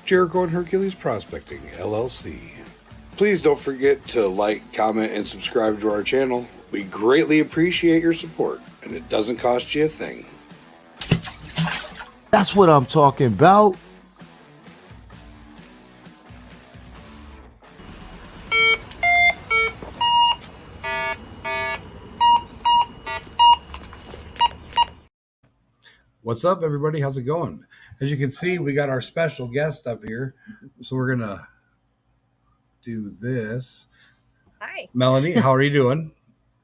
Jericho and Hercules Prospecting, LLC. Please don't forget to like, comment, and subscribe to our channel. We greatly appreciate your support, and it doesn't cost you a thing. That's what I'm talking about. What's up, everybody? How's it going? As you can see, we got our special guest up here. So we're going to do this. Hi. Melanie, how are you doing?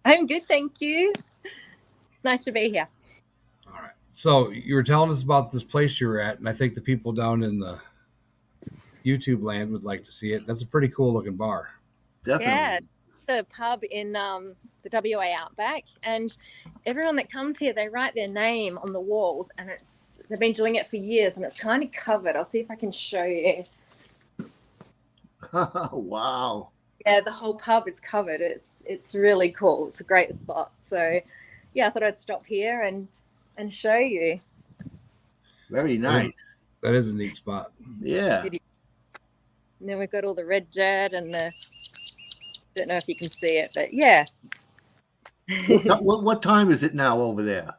I'm good, thank you. It's nice to be here. All right. So you were telling us about this place you were at, and I think the people down in the YouTube land would like to see it. That's a pretty cool looking bar. Definitely. Yeah, the pub in the WA Outback, and everyone that comes here, they write their name on the walls, and they've been doing it for years, and it's kind of covered. I'll see if I can show you. Wow. Yeah, the whole pub is covered. It's really cool. It's a great spot. So yeah, I thought I'd stop here and show you. Very nice. That is a neat spot. Yeah. And then we've got all the red dirt and don't know if you can see it, but yeah. What time is it now over there?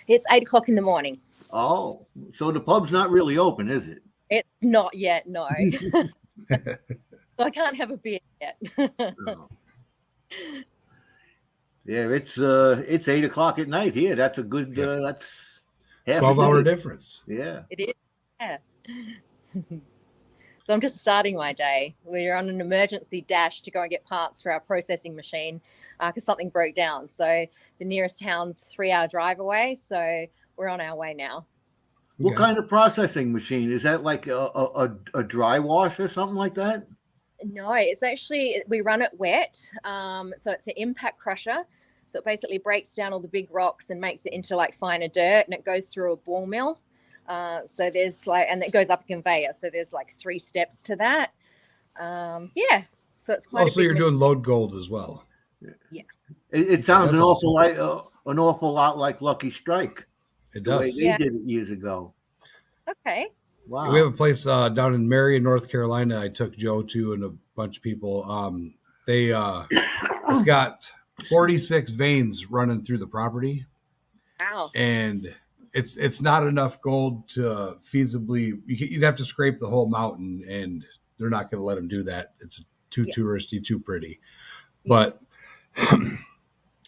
It's 8 o'clock in the morning. Oh, so the pub's not really open, is it? It's not yet, no. So I can't have a beer yet. No. Yeah, it's 8 o'clock at night here. That's a good. That's half 12-hour difference. Yeah. It is. Yeah. So I'm just starting my day. We're on an emergency dash to go and get parts for our processing machine because something broke down. So the nearest town's 3-hour drive away. So we're on our way now. What kind of processing machine is that? Like a dry wash or something like that? No, it's actually, we run it wet. So it's an impact crusher. So it basically breaks down all the big rocks and makes it into like finer dirt, and it goes through a ball mill. So there's and it goes up a conveyor. So there's like 3 steps to that. Yeah. So it's quite. So you're doing load gold as well. Yeah. It sounds That's an awful lot like Lucky Strike. It The does. way they did it years ago. Okay. Wow. We have a place down in Marion, North Carolina. I took Joe to and a bunch of people. It's got 46 veins running through the property. Wow. And it's not enough gold to feasibly. You'd have to scrape the whole mountain, and they're not going to let them do that. It's too touristy, too pretty. But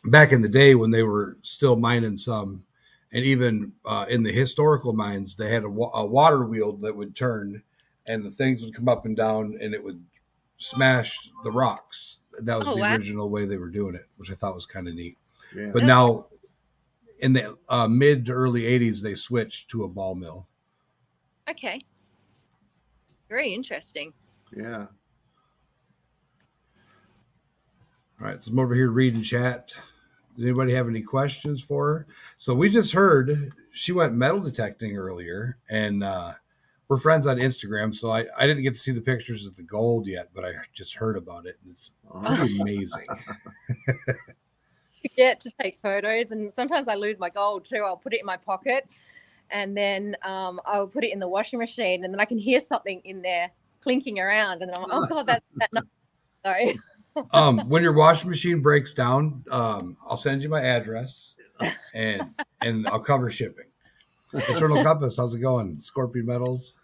back in the day when they were still mining some, and even in the historical mines, they had a water wheel that would turn, and the things would come up and down, and it would smash the rocks. That was the original way they were doing it, which I thought was kind of neat. Yeah. But now, in the mid to early 80s, they switched to a ball mill. Okay. Very interesting. Yeah. All right, so I'm over here reading chat. Does anybody have any questions for her? So we just heard she went metal detecting earlier, and we're friends on Instagram. So I didn't get to see the pictures of the gold yet, but I just heard about it. And it's pretty amazing. Get to take photos, and sometimes I lose my gold too. I'll put it in my pocket, and then I'll put it in the washing machine, and then I can hear something in there clinking around, and then I'm like, oh god, that's that nice. Sorry. When your washing machine breaks down, I'll send you my address, and I'll cover shipping. Eternal Compass, how's it going? Scorpion Metals.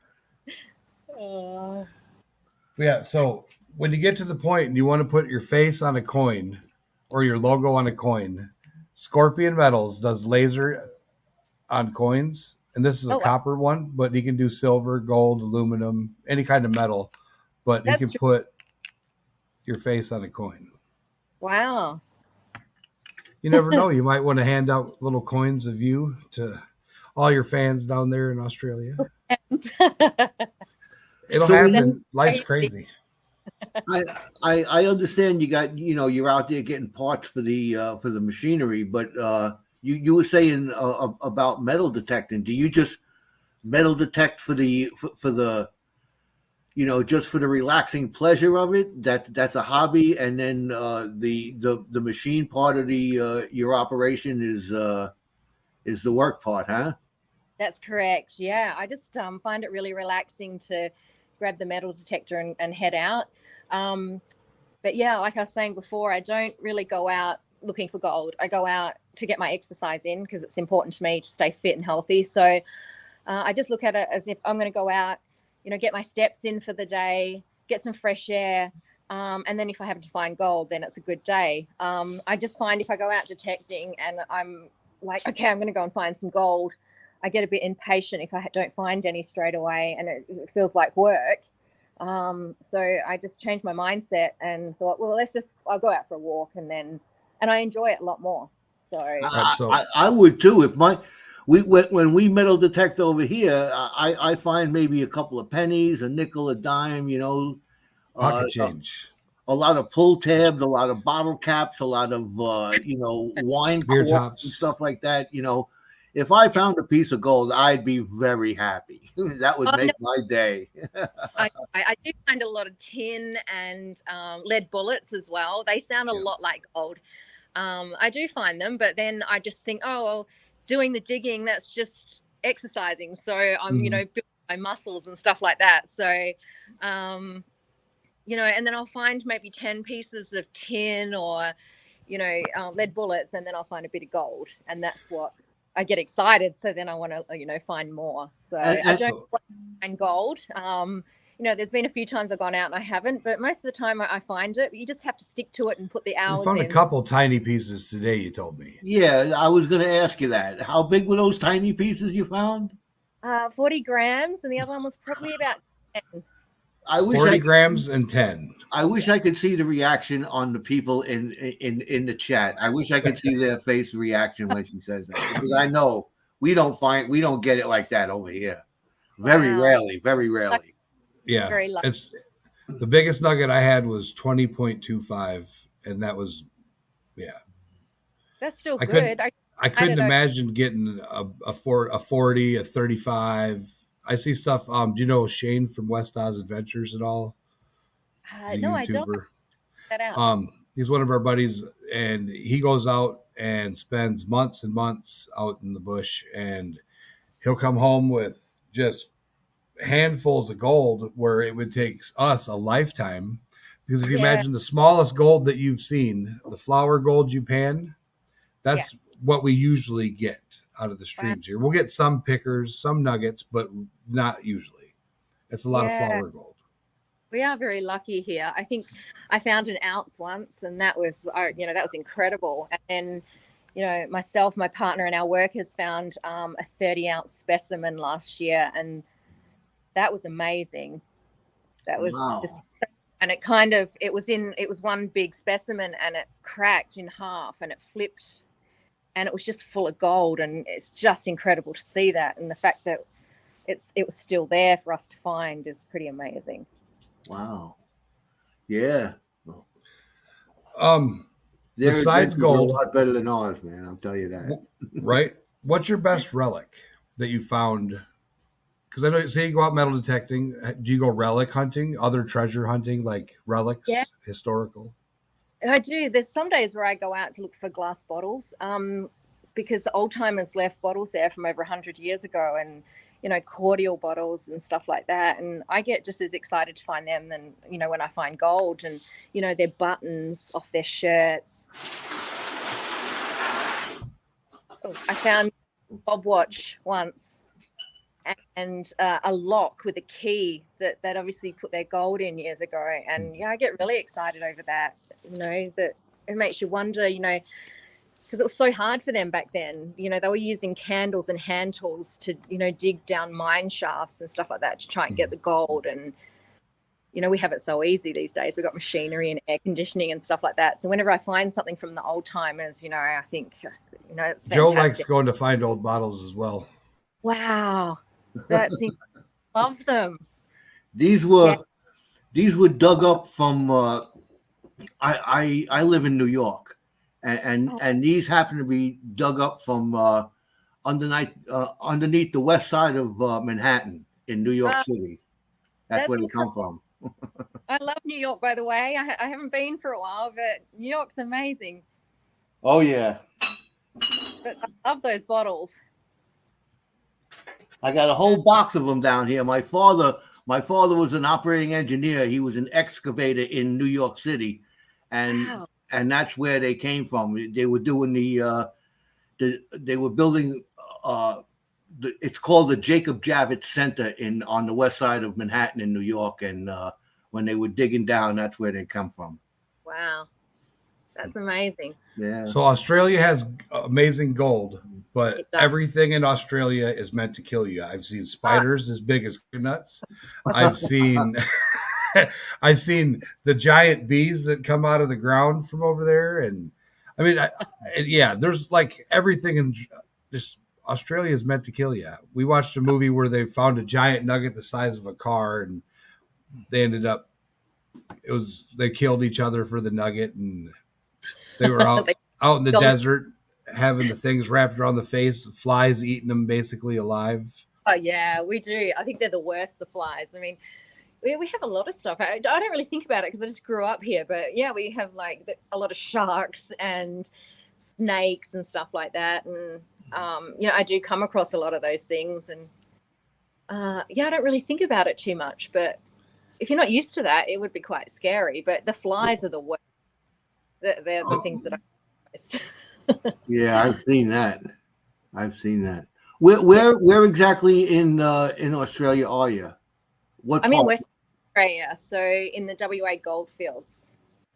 Yeah. So when you get to the point and you want to put your face on a coin or your logo on a coin, Scorpion Metals does laser on coins, and this is a copper one, but he can do silver, gold, aluminum, any kind of metal, but he can put your face on a coin. Wow. You never know. You might want to hand out little coins of you to all your fans down there in Australia. It'll happen. Life's crazy. I understand you got, you're out there getting parts for the machinery, but you were saying about metal detecting. Do you just metal detect for the just for the relaxing pleasure of it? That's a hobby, and then the machine part of your operation is the work part, huh? That's correct. Yeah, I just find it really relaxing to grab the metal detector and head out. But yeah, like I was saying before, I don't really go out looking for gold. I go out to get my exercise in because it's important to me to stay fit and healthy. So I just look at it as if I'm going to go out, get my steps in for the day, get some fresh air. And then if I happen to find gold, then it's a good day. I just find if I go out detecting and I'm like, okay, I'm going to go and find some gold, I get a bit impatient if I don't find any straight away, and it feels like work. So I just changed my mindset and thought, well, I'll go out for a walk, and I enjoy it a lot more. So I would too. When we metal detect over here, I find maybe a couple of pennies, a nickel, a dime, Pocket change. a lot of pull tabs, a lot of bottle caps, a lot of wine Beer corks tops. and stuff like that. If I found a piece of gold, I'd be very happy. That would make my day. I do find a lot of tin and lead bullets as well. They sound a lot like gold. I do find them, but then I just think, oh, well, doing the digging, that's just exercising. So I'm, building my muscles and stuff like that. So, and then I'll find maybe 10 pieces of tin or, lead bullets, and then I'll find a bit of gold. And that's what I get excited. So then I want to, find more. So I don't find gold. There's been a few times I've gone out and I haven't, but most of the time I find it. You just have to stick to it and put the hours in. You found a couple tiny pieces today, you told me. Yeah, I was going to ask you that. How big were those tiny pieces you found? 40 grams, and the other one was probably about 10. 40 grams and 10. I wish I could see the reaction on the people in the chat. I wish I could see their face reaction when she says that, because I know we don't get it like that over here. Very rarely. Yeah, it's the biggest nugget I had was 20.25, and that was That's still good. I couldn't imagine getting a 40, a 35. I see stuff. Do you know Shane from West Oz Adventures at all? No, I don't. That out. He's one of our buddies, and he goes out and spends months and months out in the bush, and he'll come home with just handfuls of gold where it would take us a lifetime. Because if you imagine the smallest gold that you've seen, the flower gold you pan, that's what we usually get out of the streams here. We'll get some pickers, some nuggets, but not usually. It's a lot of flower gold. We are very lucky here. I think I found an ounce once, and that was, that was incredible. And then, myself, my partner, and our workers found a 30-ounce specimen last year, and that was amazing. That was just, and it was one big specimen, and it cracked in half, and it flipped, and it was just full of gold, and it's just incredible to see that, and the fact that it was still there for us to find is pretty amazing. Wow. Yeah. Besides gold, a lot better than ours, man. I'll tell you that. Right? What's your best relic that you found? Because I know, say you go out metal detecting. Do you go relic hunting, other treasure hunting, like relics, historical? I do. There's some days where I go out to look for glass bottles, because the old timers left bottles there from over 100 years ago, and cordial bottles and stuff like that. And I get just as excited to find them than when I find gold, and their buttons off their shirts. I found a bob watch once, and a lock with a key that obviously put their gold in years ago. And I get really excited over that. That it makes you wonder, because it was so hard for them back then. They were using candles and hand tools to, dig down mine shafts and stuff like that to try and get the gold. And, we have it so easy these days. We've got machinery and air conditioning and stuff like that. So whenever I find something from the old timers, I think, it's fantastic. Joe likes going to find old bottles as well. Wow. That's love them. These were dug up from I live in New York, and these happen to be dug up from underneath the west side of Manhattan in New York City. That's where they come from. I love New York, by the way. I haven't been for a while, but New York's amazing. Oh yeah. But I love those bottles. I got a whole box of them down here. My father was an operating engineer. He was an excavator in New York City, and Wow. that's where they came from. They were doing they were building. It's called the Jacob Javits Center on the west side of Manhattan in New York, and when they were digging down, that's where they come from. Wow. That's amazing. Yeah. So Australia has amazing gold, but It does. everything in Australia is meant to kill you. I've seen spiders as big as nuts. I've seen I've seen the giant bees that come out of the ground from over there, and I mean, yeah, there's like everything in just Australia is meant to kill you. We watched a movie where they found a giant nugget the size of a car, and they ended up they killed each other for the nugget, and they were out in the desert having the things wrapped around the face, the flies eating them basically alive. Oh yeah, we do. I think they're the worst, the flies. I mean, we have a lot of stuff. I don't really think about it because I just grew up here, but yeah, we have like a lot of sharks and snakes and stuff like that. And I do come across a lot of those things, and I don't really think about it too much. But if you're not used to that, it would be quite scary. But the flies are the worst. They're the things that I most. Yeah, I've seen that. Where exactly in Australia are you? What I'm in part? West Australia, so in the WA goldfields.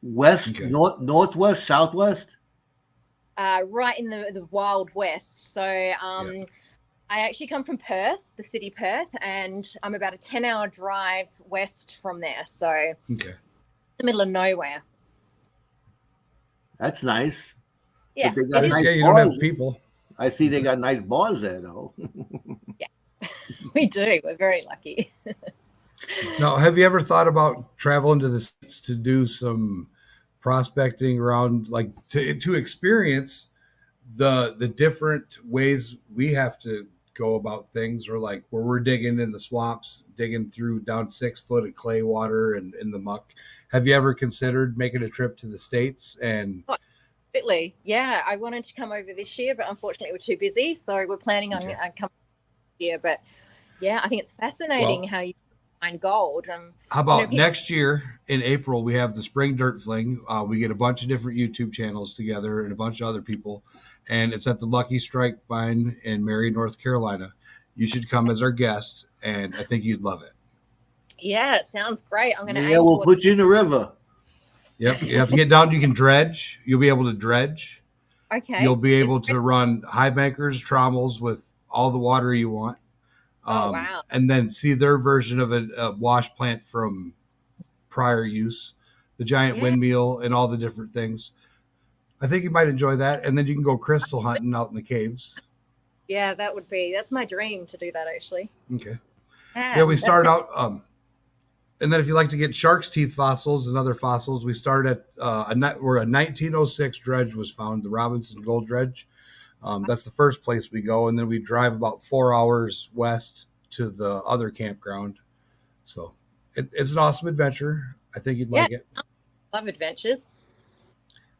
West, Okay. northwest, southwest? Right in the Wild West. So I actually come from Perth, the city Perth, and I'm about a 10-hour drive west from there. So Okay. the middle of nowhere. That's nice. Yeah, But they got it is. nice Yeah, you don't have bars. people. I see they got nice bars there, though. We do. We're very lucky. Now, have you ever thought about traveling to the States to do some prospecting around, like to experience the different ways we have to go about things, or like where we're digging in the swamps, digging through down 6 foot of clay water and in the muck? Have you ever considered making a trip to the States? And Absolutely. Yeah, I wanted to come over this year, but unfortunately we're too busy. So we're planning on coming this year. But yeah, I think it's fascinating how you find gold. How about next year in April, we have the Spring Dirt Fling. We get a bunch of different YouTube channels together and a bunch of other people. And it's at the Lucky Strike Mine in Marion, North Carolina. You should come as our guest, and I think you'd love it. Yeah, it sounds great. I'm going to we'll put you in the river. Yep. You have to get down. You can dredge. You'll be able to dredge. Okay. You'll be able to run high bankers, trommels with all the water you want. Wow. And then see their version of a wash plant from prior use, the giant windmill and all the different things. I think you might enjoy that. And then you can go crystal hunting out in the caves. Yeah, that's my dream to do that, actually. Okay. Yeah, we start out, and then if you like to get shark's teeth fossils and other fossils, we start at where a 1906 dredge was found, the Robinson Gold Dredge. That's the first place we go, and then we drive about 4 hours west to the other campground. So it's an awesome adventure. I think you'd like it. Love adventures.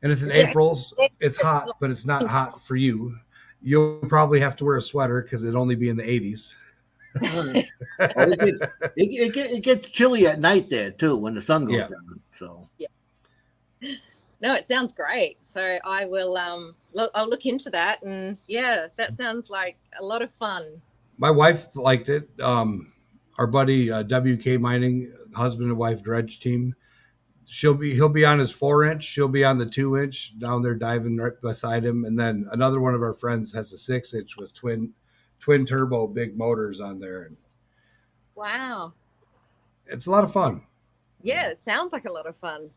And it's in April. It's hot, but it's not hot for you. You'll probably have to wear a sweater because it'd only be in the 80s. It gets chilly at night there too when the sun goes down. So no, it sounds great. So I will I'll look into that, and that sounds like a lot of fun. My wife liked it. Our buddy WK Mining, husband and wife dredge team. He'll be on his 4-inch. She'll be on the 2-inch down there diving right beside him, and then another one of our friends has a 6-inch with twin turbo big motors on there. And wow, it's a lot of fun. Yeah, it sounds like a lot of fun.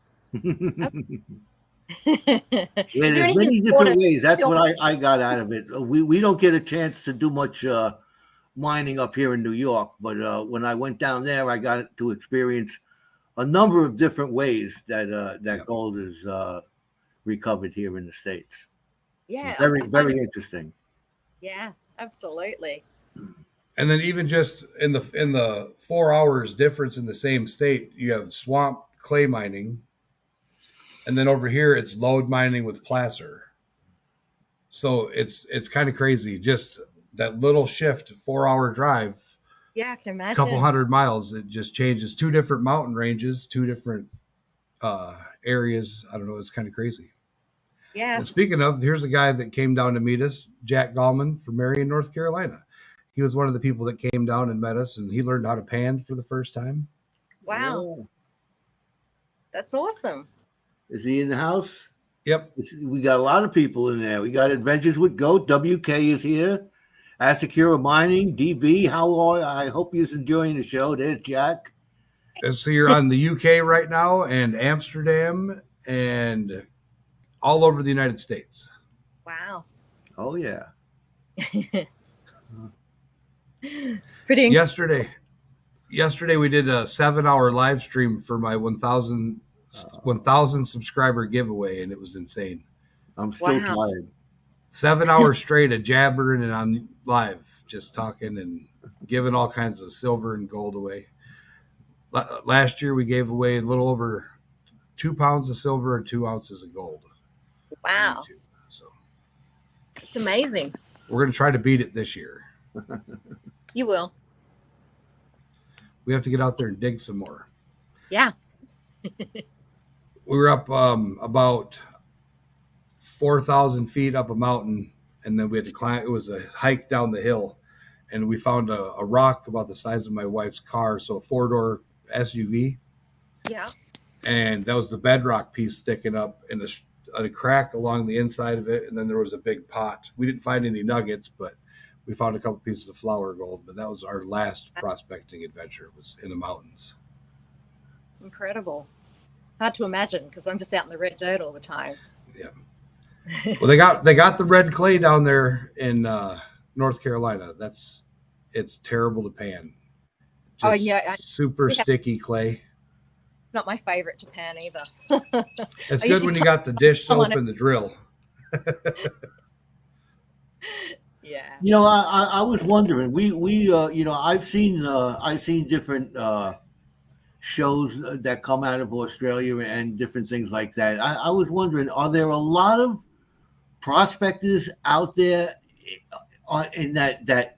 There's many different ways. That's what I got out of it. We don't get a chance to do much mining up here in New York, but when I went down there, I got to experience a number of different ways that gold is recovered here in the States. Yeah, very interesting. Yeah, absolutely. And then even just in the 4 hours difference in the same state, you have swamp clay mining, and then over here it's lode mining with placer. So it's kind of crazy. Just that little shift, 4-hour drive, Yeah, I can a imagine. couple 100 miles, it just changes 2 different mountain ranges, 2 different areas. I don't know. It's kind of crazy. Yeah. And speaking of, here's a guy that came down to meet us, Jack Gallman from Marion, North Carolina. He was one of the people that came down and met us, and he learned how to pan for the first time. Wow. Yeah. That's awesome. Is he in the house? Yep. We got a lot of people in there. We got Adventures with Goat. WK is here. Asakura Mining. DB, how are you? I hope you're enjoying the show. There's Jack. So you're on the UK right now, and Amsterdam, and all over the United States. Wow. Oh, yeah. Pretty. Yesterday we did a 7-hour live stream for my 1,000 subscriber giveaway, and it was insane. I'm still Wow. tired. 7 hours straight of jabbering and on live, just talking and giving all kinds of silver and gold away. Last year we gave away a little over 2 pounds of silver and 2 ounces of gold. Wow. So It's amazing. we're going to try to beat it this year. You will. We have to get out there and dig some more. Yeah. We were up about 4,000 feet up a mountain, and then we had to climb. It was a hike down the hill, and we found a rock about the size of my wife's car, so a 4-door SUV, Yeah. and that was the bedrock piece sticking up in a crack along the inside of it, and then there was a big pot. We didn't find any nuggets, but we found a couple pieces of flour gold. But that was our last prospecting adventure, was in the mountains. Incredible. Hard to imagine because I'm just out in the red dirt all the time. Yeah. Well, they got the red clay down there in North Carolina. It's terrible to pan. Just super sticky clay. Not my favorite to pan either. It's good when you got the dish soap and the drill. Yeah. You know, I was wondering. We you know, I've seen different shows that come out of Australia and different things like that. I was wondering, are there a lot of prospectors out there in that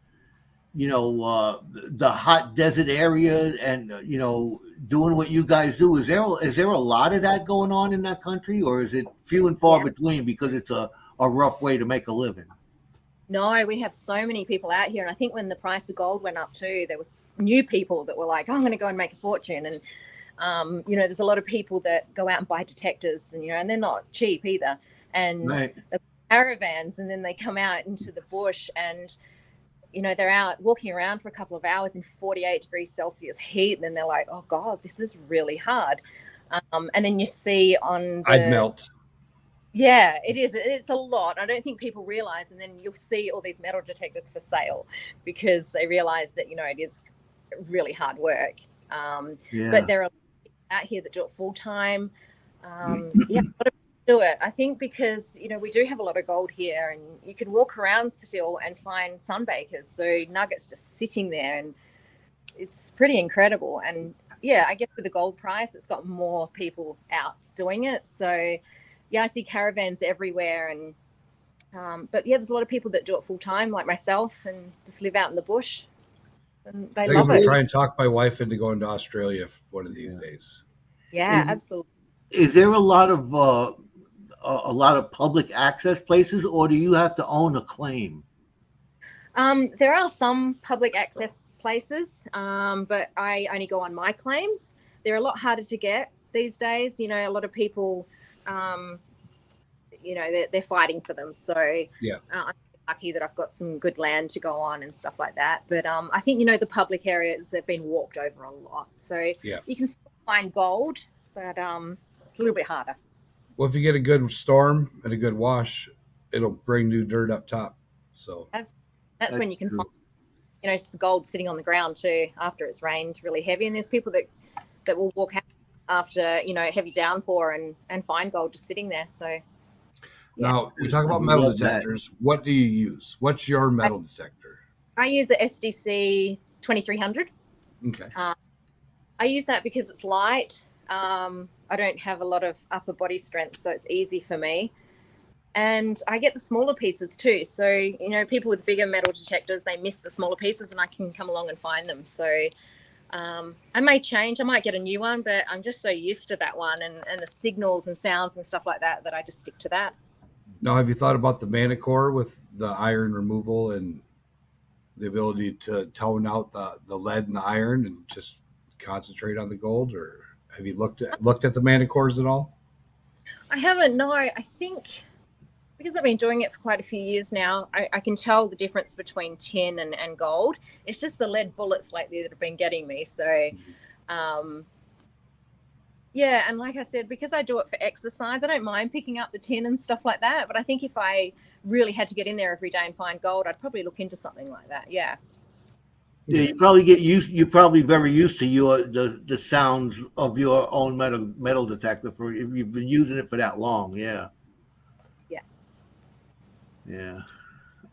you know the hot desert area and you know doing what you guys do? Is there a lot of that going on in that country, or is it few and far between because it's a rough way to make a living? No, we have so many people out here, and I think when the price of gold went up too, there was new people that were like, oh, I'm going to go and make a fortune. And you know, there's a lot of people that go out and buy detectors, and you know, and they're not cheap either. And Right. caravans, and then they come out into the bush, and you know, they're out walking around for a couple of hours in 48 degrees Celsius heat, and then they're like, oh God, this is really hard. And then you see on I'd melt. Yeah, it is. It's a lot. I don't think people realize, and then you'll see all these metal detectors for sale because they realize that, you know, it is really hard work. But there are out here that do it full time. Yeah, a lot of people do it. I think because, you know, we do have a lot of gold here, and you can walk around still and find sunbakers, so nuggets just sitting there, and it's pretty incredible. And yeah, I guess with the gold price, it's got more people out doing it. So yeah, I see caravans everywhere, and but yeah, there's a lot of people that do it full time, like myself, and just live out in the bush, and they I'm love going it. to try and talk my wife into going to Australia one of these days. Yeah, absolutely. Is there a lot of public access places, or do you have to own a claim? There are some public access places, but I only go on my claims. They're a lot harder to get these days. You know, a lot of people, you know, they're fighting for them. So yeah, I'm lucky that I've got some good land to go on and stuff like that. But I think, you know, the public areas have been walked over a lot. So you can still find gold, but it's a little bit harder. Well, if you get a good storm and a good wash, it'll bring new dirt up top. So that's when you can find, you know, just gold sitting on the ground too after it's rained really heavy. And there's people that will walk out after, you know, heavy downpour and find gold just sitting there. So now we talk about metal detectors. What do you use? What's your metal detector? I use a SDC 2300. Okay. I use that because it's light. I don't have a lot of upper body strength, so it's easy for me. And I get the smaller pieces too. So, people with bigger metal detectors, they miss the smaller pieces and I can come along and find them. So I may change. I might get a new one, but I'm just so used to that one and the signals and sounds and stuff like that I just stick to that. Now, have you thought about the Manicore with the iron removal and the ability to tone out the lead and the iron and just concentrate on the gold? Or have you looked at the Manicores at all? I haven't, no. I think because I've been doing it for quite a few years now, I can tell the difference between tin and gold. It's just the lead bullets lately that have been getting me. So, yeah, and like I said, because I do it for exercise, I don't mind picking up the tin and stuff like that. But I think if I really had to get in there every day and find gold, I'd probably look into something like that. Yeah. Yeah, you probably get used. You're probably very used to the sounds of your own metal detector for if you've been using it for that long. Yeah. Yeah. Yeah.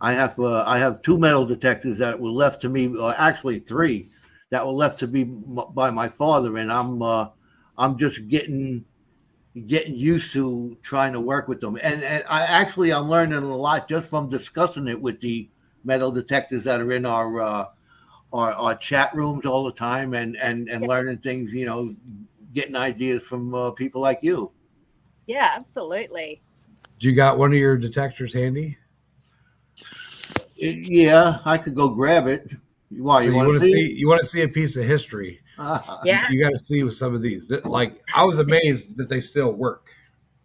I have 2 metal detectors that were left to me, or actually 3 that were left to me by my father, and I'm just getting used to trying to work with them. And I'm learning a lot just from discussing it with the metal detectors that are in our chat rooms all the time, and learning things, getting ideas from people like you. Yeah, absolutely. Do you got one of your detectors handy? Yeah, I could go grab it. Why, So you want to see you want to see a piece of history? Yeah. You got to see with some of these. Like, I was amazed that they still work.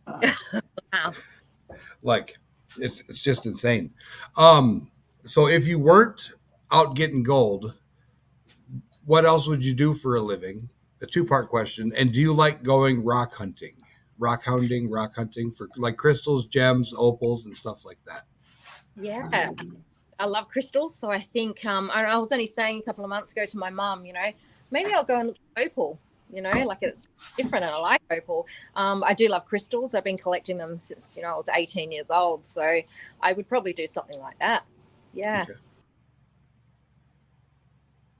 Wow. Like, it's just insane. So if you weren't out getting gold, what else would you do for a living? A 2-part question. And do you like going rock hunting for like crystals, gems, opals, and stuff like that? Yeah. I love crystals. So I think I was only saying a couple of months ago to my mum, maybe I'll go and look for opal, like it's different and I like opal. I do love crystals. I've been collecting them since, I was 18 years old. So I would probably do something like that. Yeah. Okay.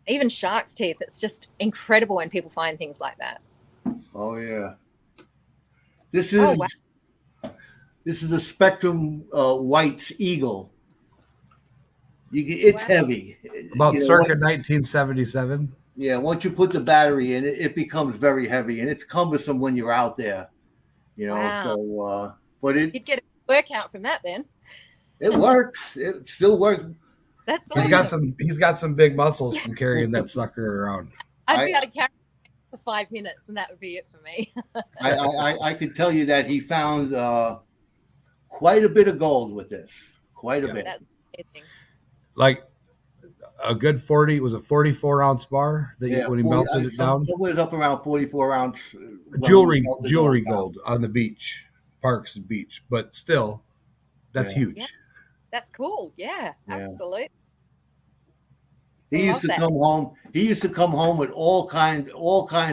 Even shark's teeth. It's just incredible when people find things like that. Oh yeah. This is wow. This is the Spectrum White's Eagle. It's heavy. About circa 1977. Yeah, once you put the battery in, it becomes very heavy, and it's cumbersome when you're out there. Wow. So but You'd get a workout from that then. It works. It still works. That's awesome. He's got some big muscles from carrying that sucker around. I'd be able to carry it for 5 minutes, and that would be it for me. I could tell you that he found quite a bit of gold with this. Quite a bit. That's amazing. Like a good 40, it was a 44-ounce bar that when he melted it down. Somewhere up around 44-ounce jewelry gold on the beach, Parks and Beach, but still, that's huge. Yeah. That's cool. Yeah, absolutely. He used to come home. He used to come home with all kinds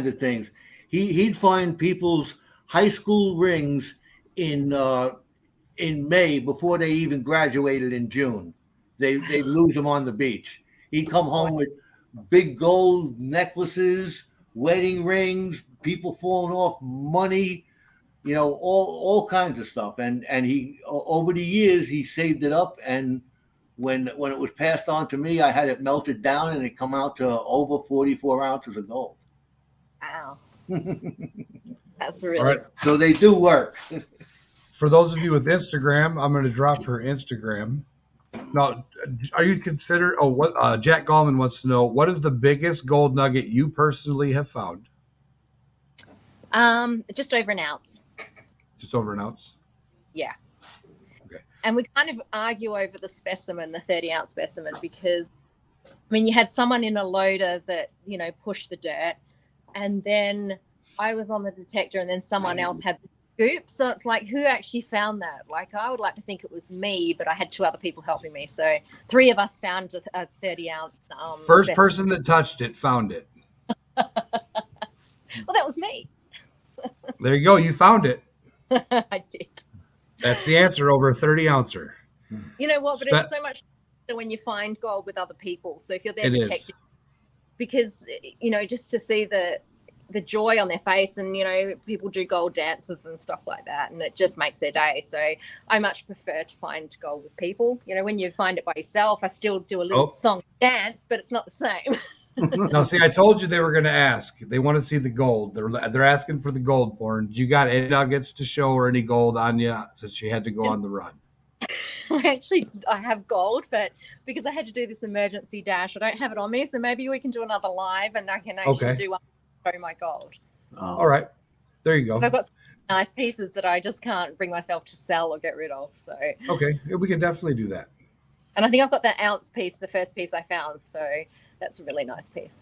of things. He'd find people's high school rings in May before they even graduated in June. They'd lose them on the beach. He'd come home with big gold necklaces, wedding rings, people falling off money, all kinds of stuff. And he, over the years, he saved it up. And when it was passed on to me, I had it melted down and it come out to over 44 ounces of gold. Wow. That's really right. So they do work. For those of you with Instagram, I'm going to drop her Instagram. Now, are you considered? Jack Gallman wants to know, what is the biggest gold nugget you personally have found? Just over an ounce. Just over an ounce? Yeah. Okay. And we kind of argue over the specimen, the 30-ounce specimen, because, you had someone in a loader that, pushed the dirt, and then I was on the detector, and then someone else had the scoop. So it's like, who actually found that? Like, I would like to think it was me, but I had 2 other people helping me. So 3 of us found a 30-ounce. First person that touched it found it. Well, that was me. There you go. You found it. I did. That's the answer, over a 30-ouncer. You know what? But it's so much when you find gold with other people. So if you're there detecting, because, just to see the joy on their face, and people do gold dances and stuff like that, and it just makes their day. So I much prefer to find gold with people. When you find it by yourself, I still do a little song dance, but it's not the same. Now, see, I told you they were going to ask. They want to see the gold. They're asking for the gold porn. You got any nuggets to show or any gold on you since you had to go on the run? I have gold, but because I had to do this emergency dash, I don't have it on me. So maybe we can do another live, and I can actually do one show my gold. All right, there you go. So I've got some nice pieces that I just can't bring myself to sell or get rid of. So okay, we can definitely do that. And I think I've got that ounce piece, the first piece I found. So that's a really nice piece.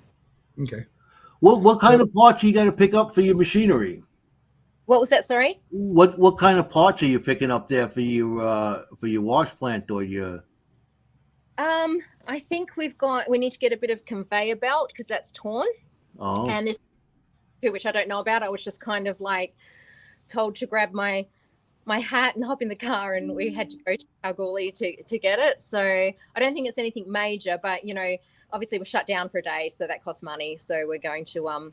Okay. What kind of parts you got to pick up for your machinery? What was that? Sorry. What kind of parts are you picking up there for your wash plant or your? I think we need to get a bit of conveyor belt because that's torn. Oh. And this, which I don't know about. I was just kind of like told to grab my hat and hop in the car, and we had to go to Kalgoorlie to get it. So I don't think it's anything major, but obviously we're shut down for a day, so that costs money. So we're going to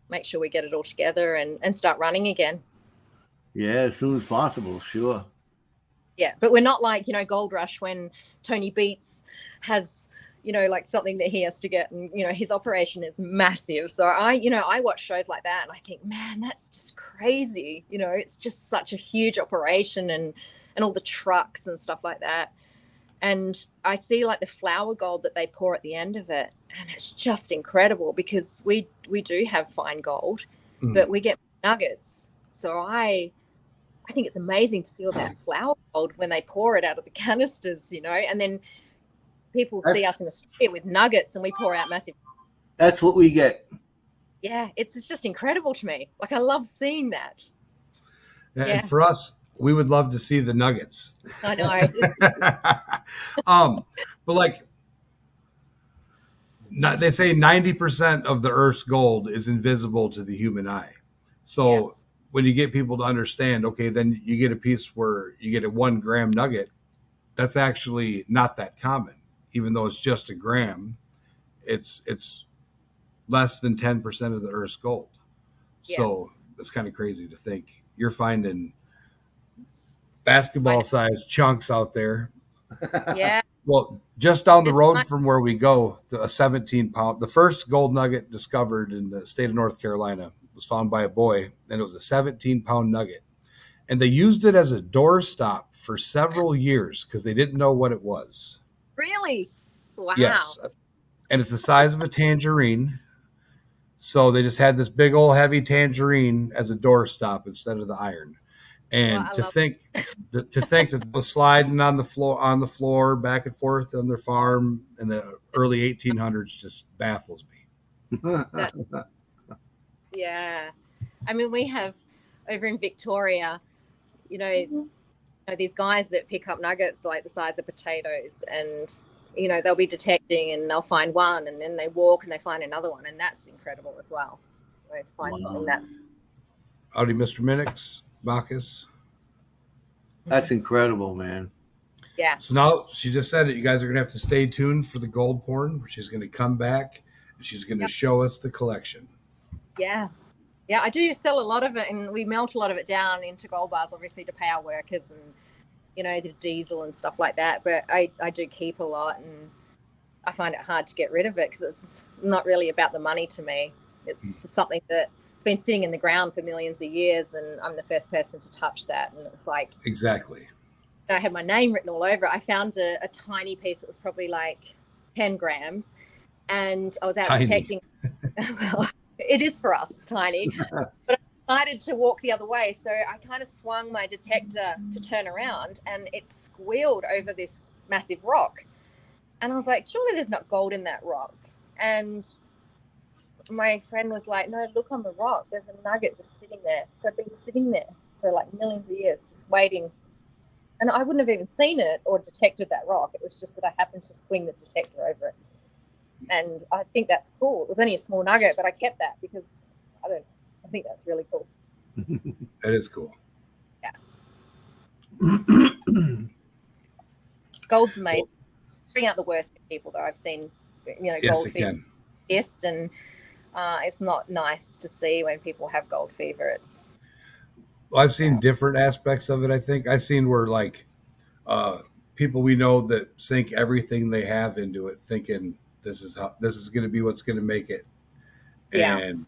make sure we get it all together and start running again. Yeah, as soon as possible, sure. Yeah, but we're not like, Gold Rush when Tony Beats has, like something that he has to get, and, his operation is massive. So I watch shows like that and I think, man, that's just crazy. It's just such a huge operation and all the trucks and stuff like that. And I see like the flour gold that they pour at the end of it, and it's just incredible because we do have fine gold, but we get nuggets. So I think it's amazing to see all that flour gold when they pour it out of the canisters, and then people see us in Australia with nuggets and we pour out massive. That's what we get. Yeah, it's just incredible to me. Like, I love seeing that. And for us, we would love to see the nuggets. I know. But like, they say 90% of the Earth's gold is invisible to the human eye. So when you get people to understand, okay, then you get a piece where you get a 1 gram nugget. That's actually not that common, even though it's just a gram. It's less than 10% of the Earth's gold. So it's kind of crazy to think you're finding basketball-sized chunks out there. Yeah. Well, just down the road from where we go, to a 17-pound. The first gold nugget discovered in the state of North Carolina was found by a boy, and it was a 17-pound nugget. And they used it as a doorstop for several years because they didn't know what it was. Really? Wow. Yes. And it's the size of a tangerine. So they just had this big old heavy tangerine as a doorstop instead of the iron. And to think that it was sliding on the floor back and forth on their farm in the early 1800s just baffles me. Yeah. I mean, we have over in Victoria, these guys that pick up nuggets like the size of potatoes, and they'll be detecting and they'll find one, and then they walk and they find another one, and that's incredible as well. To find something that's Howdy, Mr. Minix, Bacchus. That's incredible, man. Yeah. So now she just said it. You guys are going to have to stay tuned for the gold porn, where she's going to come back and she's going to show us the collection. Yeah. Yeah, I do sell a lot of it, and we melt a lot of it down into gold bars, obviously, to pay our workers and, the diesel and stuff like that. But I do keep a lot, and I find it hard to get rid of it because it's not really about the money to me. It's just something that it's been sitting in the ground for millions of years, and I'm the first person to touch that. And it's like, exactly. I had my name written all over it. I found a tiny piece that was probably like 10 grams, and I was out detecting. Well, it is for us, it's tiny. But I decided to walk the other way, so I kind of swung my detector to turn around, and it squealed over this massive rock. And I was like, surely there's not gold in that rock. And my friend was like, no, look on the rock. There's a nugget just sitting there. So I've been sitting there for like millions of years, just waiting. And I wouldn't have even seen it or detected that rock. It was just that I happened to swing the detector over it. And I think that's cool. It was only a small nugget, but I kept that because I think that's really cool. That is cool. Yeah. Gold's amazing. Bring out the worst in people, though. I've seen, yes, goldfish pissed, and It's not nice to see when people have gold fever. It's I've seen different aspects of it. I think I've seen where like uh, people we know that sink everything they have into it, thinking this is going to be what's going to make it, yeah, and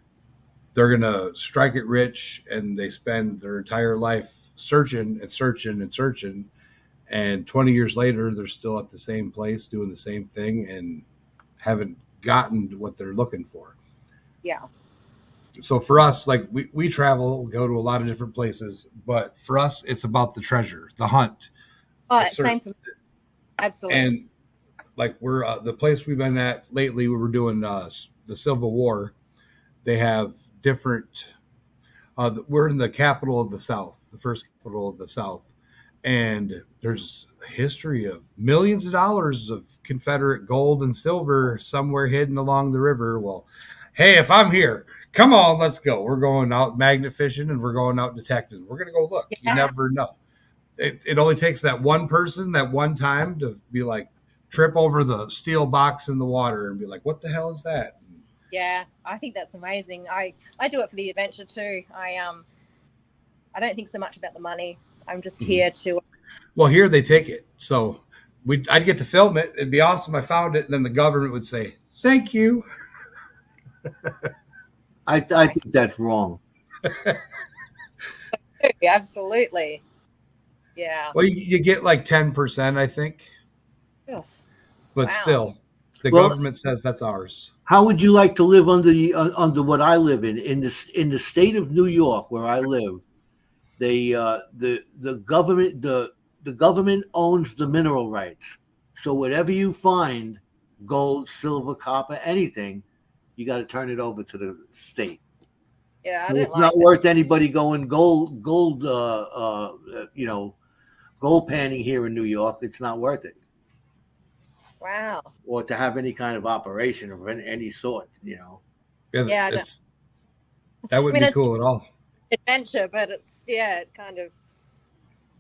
they're going to strike it rich, and they spend their entire life searching and searching and searching, and 20 years later they're still at the same place doing the same thing and haven't gotten what they're looking for. yeah. So for us, like we travel, we go to a lot of different places, but for us, it's about the treasure, the hunt, Oh, a certain, same for me. Absolutely. and like we're the place we've been at lately, we were doing the Civil War. They have different. We're in the capital of the South, the first capital of the South, and there's a history of millions of dollars of Confederate gold and silver somewhere hidden along the river. Well, hey, if I'm here, come on, let's go. We're going out magnet fishing and we're going out detecting. We're gonna go look. You Yeah, never know. It only takes that one person that one time to be like trip over the steel box in the water and be like, what the hell is that? yeah. I think that's amazing. I do it for the adventure too. I don't think so much about the money. I'm just here to. Well, here they take it. So I'd get to film it. It'd be awesome. I found it. And then the government would say, thank you. I think that's wrong. Absolutely. Yeah. Well, you get like 10%, I think. Ugh. But Wow. still, the Well, government says that's ours. How would you like to live under what I live in the state of New York where I live? The government owns the mineral rights. So whatever you find, gold, silver, copper, anything, you got to turn it over to the state. Yeah, I So don't it's like not that. worth anybody going gold gold panning here in New York. It's not worth it, Wow. or to have any kind of operation of any sort. Yeah, I It's, that wouldn't I mean, be it's cool at all. adventure, but it kind of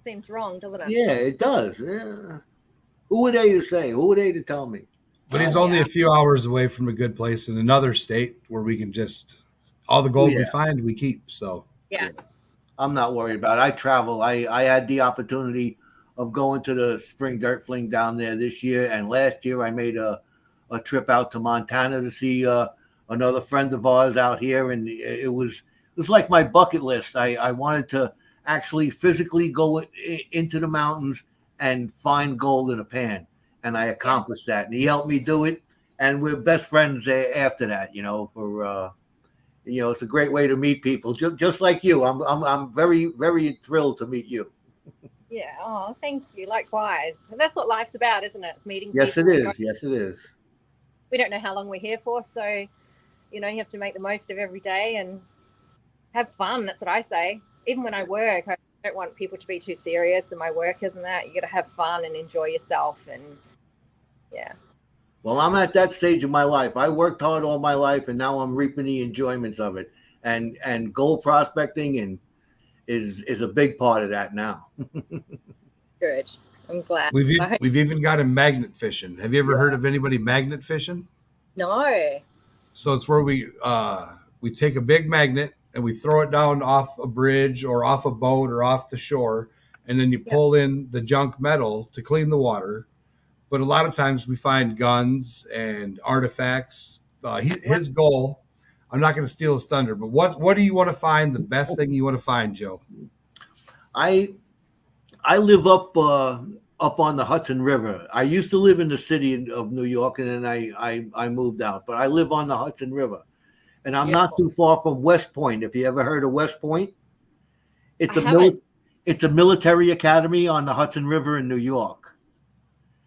seems wrong, doesn't it? Yeah, it does. Yeah. Who are they to say? Who are they to tell me? But he's Oh, only yeah. a few hours away from a good place in another state where we can just, all the gold we Yeah. find, we keep. So Yeah. I'm not worried about it. I travel. I had the opportunity of going to the spring dirt fling down there this year, and last year I made a trip out to Montana to see another friend of ours out here, and it was like my bucket list. I wanted to actually physically go into the mountains and find gold in a pan, and I accomplished that. And he helped me do it, and we're best friends after that. It's a great way to meet people, just like you. I'm very, very thrilled to meet you. Yeah. Oh, thank you. Likewise. And that's what life's about, isn't it? It's meeting Yes, people. it is. Yes, it is. We don't know how long we're here for, so you have to make the most of every day and have fun. That's what I say. Even when I work, I don't want people to be too serious in my work, isn't that? You got to have fun and enjoy yourself, and yeah. Well, I'm at that stage of my life. I worked hard all my life, and now I'm reaping the enjoyments of it. And gold prospecting is a big part of that now. Good. I'm glad. we've even got him magnet fishing. Have you ever heard of anybody magnet fishing? No. So it's where we take a big magnet and we throw it down off a bridge or off a boat or off the shore, and then you pull in the junk metal to clean the water. But a lot of times we find guns and artifacts. His goal, I'm not going to steal his thunder, but what do you want to find? The best thing you want to find, Joe? I live up on the Hudson River. I used to live in the city of New York, and then I moved out. But I live on the Hudson River, and I'm not too far from West Point. If you ever heard of West Point, it's a military academy on the Hudson River in New York.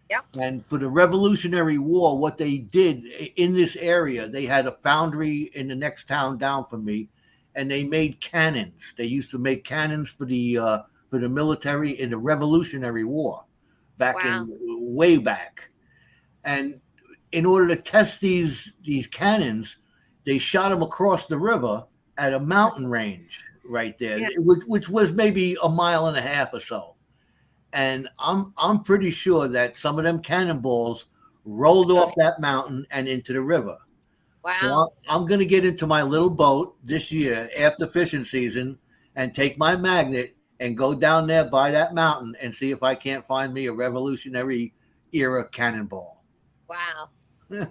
Yeah. And for the Revolutionary War, what they did in this area, they had a foundry in the next town down from me, and they made cannons. They used to make cannons for the military in the Revolutionary War, way back. And in order to test these cannons, they shot them across the river at a mountain range right there, which was maybe a mile and a half or so. And I'm pretty sure that some of them cannonballs rolled off that mountain and into the river. So Wow. I'm going to get into my little boat this year after fishing season and take my magnet and go down there by that mountain and see if I can't find me a Revolutionary era cannonball. Wow. Well,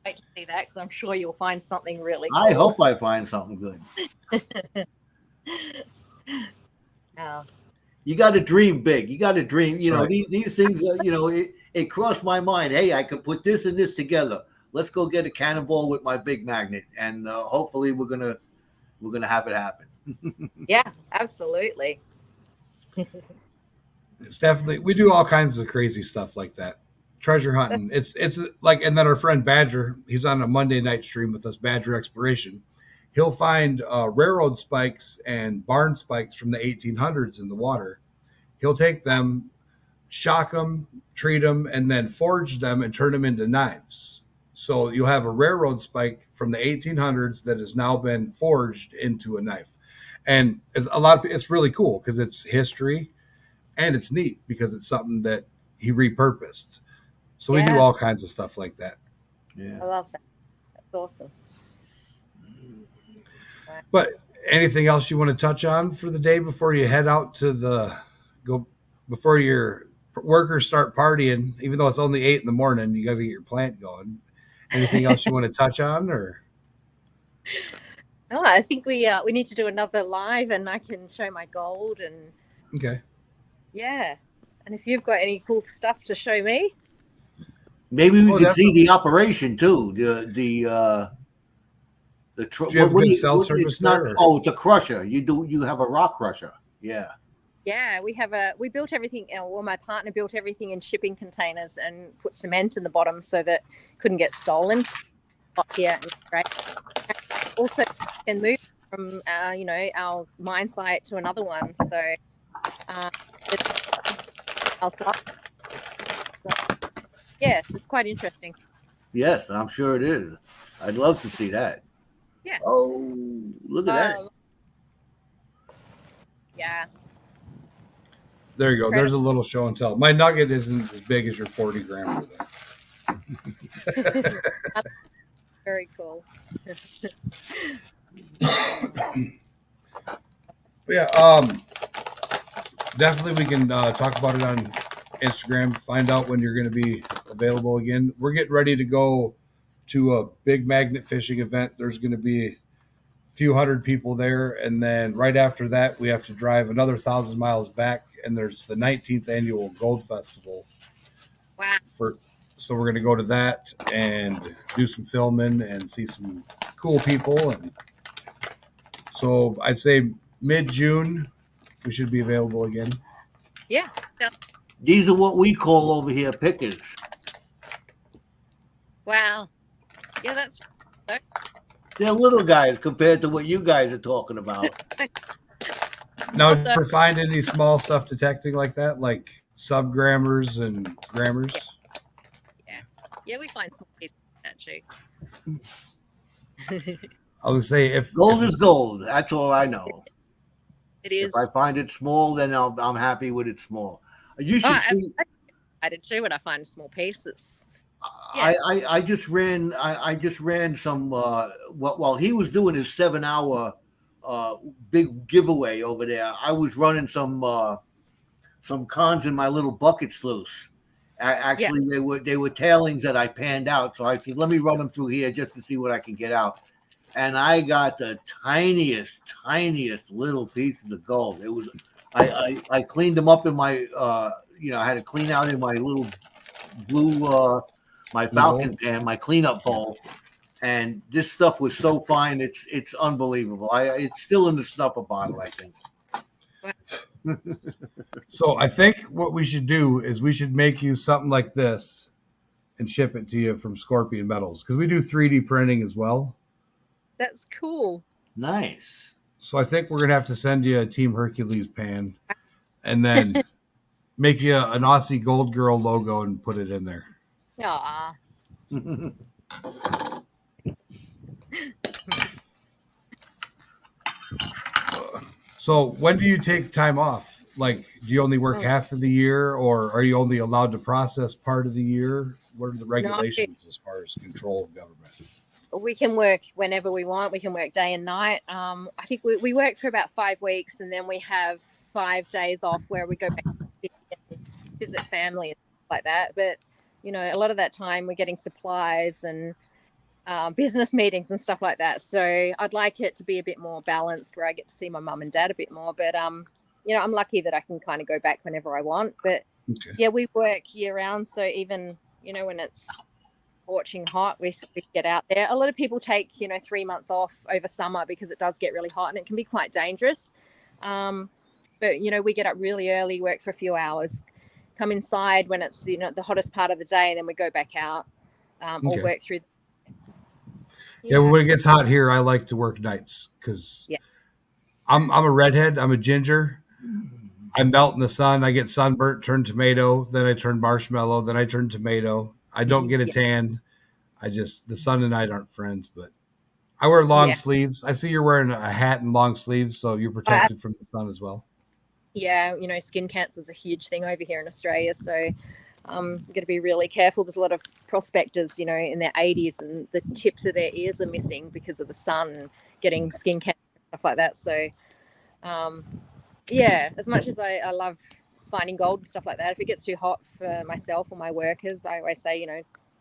wait to see that because I'm sure you'll find something really cool. I hope I find something good. Wow. You got to dream big. You got to dream. You That's know, right. these things, it crossed my mind. Hey, I could put this and this together. Let's go get a cannonball with my big magnet. And hopefully we're going to have it happen. Yeah, absolutely. It's definitely, we do all kinds of crazy stuff like that. Treasure hunting. It's like, and then our friend Badger, he's on a Monday night stream with us, Badger Exploration. He'll find railroad spikes and barn spikes from the 1800s in the water. He'll take them, shock them, treat them, and then forge them and turn them into knives. So you'll have a railroad spike from the 1800s that has now been forged into a knife. And it's really cool because it's history and it's neat because it's something that he repurposed. So we do Yeah. all kinds of stuff like that. I Yeah. love that. That's awesome. But anything else you want to touch on for the day before you head out to before your workers start partying, even though it's only 8 a.m, you got to get your plant going. Anything else you want to touch on or? Oh, I think we need to do another live and I can show my gold and Okay. yeah. And if you've got any cool stuff to show me. Maybe we Oh, could see definitely. the operation too. The Do you have good cell service it's not. there, or? Oh, it's a crusher. You have a rock crusher. Yeah. Yeah, we built everything. Well, my partner built everything in shipping containers and put cement in the bottom so that it couldn't get stolen. Here, right. Also, can move from our mine site to another one. So, yeah, it's quite interesting. Yes, I'm sure it is. I'd love to see that. Yeah. Oh, look at that. Yeah. There you go. There's a little show and tell. My nugget isn't as big as your 40 gram. Very cool. Yeah, definitely we can talk about it on Instagram, find out when you're going to be available again. We're getting ready to go to a big magnet fishing event. There's going to be a few hundred people there, and then right after that we have to drive another 1,000 miles back, and there's the 19th annual Gold Festival. Wow. So we're going to go to that and do some filming and see some cool people. And so I'd say mid-June we should be available again. Yeah. These are what we call over here pickers. Wow. Yeah, that's They're little guys compared to what you guys are talking about. Now, if you ever find any small stuff detecting like that, like subgrammars and grammars? Yeah, we find small pieces like that too. I would say if Gold is gold. That's all I know. It is. If I find it small, then I'm happy with it small. You should see. I did too when I find small pieces. I just ran some while he was doing his 7-hour big giveaway over there. I was running some cons in my little bucket sluice. Actually, they were tailings that I panned out. So I said, let me run them through here just to see what I can get out. And I got the tiniest little pieces of gold. It was I cleaned them up in my I had to clean out in my little blue my Falcon pan, my cleanup bowl, and this stuff was so fine. It's unbelievable. It's still in the snuffer bottle, I think. So I think what we should do is we should make you something like this and ship it to you from Scorpion Metals, because we do 3D printing as well. That's cool. Nice. So I think we're gonna have to send you a Team Hercules pan, and then make you an Aussie Gold Girl logo and put it in there. Aw. So when do you take time off? Like, do you only work half of the year, or are you only allowed to process part of the year? What are the regulations as far as control of government? we can work whenever we want. We can work day and night. I think we work for about 5 weeks, and then we have 5 days off where we go back to visit family and stuff like that. But a lot of that time we're getting supplies and business meetings and stuff like that. So I'd like it to be a bit more balanced, where I get to see my mum and dad a bit more. But I'm lucky that I can kind of go back whenever I want. But yeah, we work year round. So even when it's scorching hot, we get out there. A lot of people take 3 months off over summer because it does get really hot and it can be quite dangerous. But we get up really early, work for a few hours, come inside when it's the hottest part of the day, and then we go back out or work through. Yeah, when it gets hot here, I like to work nights because I'm a redhead. I'm a ginger. I melt in the sun. I get sunburnt, turn tomato, then I turn marshmallow, then I turn tomato. I don't get a tan. The sun and night aren't friends, but I wear long sleeves. I see you're wearing a hat and long sleeves, so you're protected from the sun as well. Yeah, skin cancer is a huge thing over here in Australia, so I'm going to be really careful. There's a lot of prospectors, in their 80s, and the tips of their ears are missing because of the sun and getting skin cancer and stuff like that. So, as much as I love finding gold and stuff like that, if it gets too hot for myself or my workers, I always say,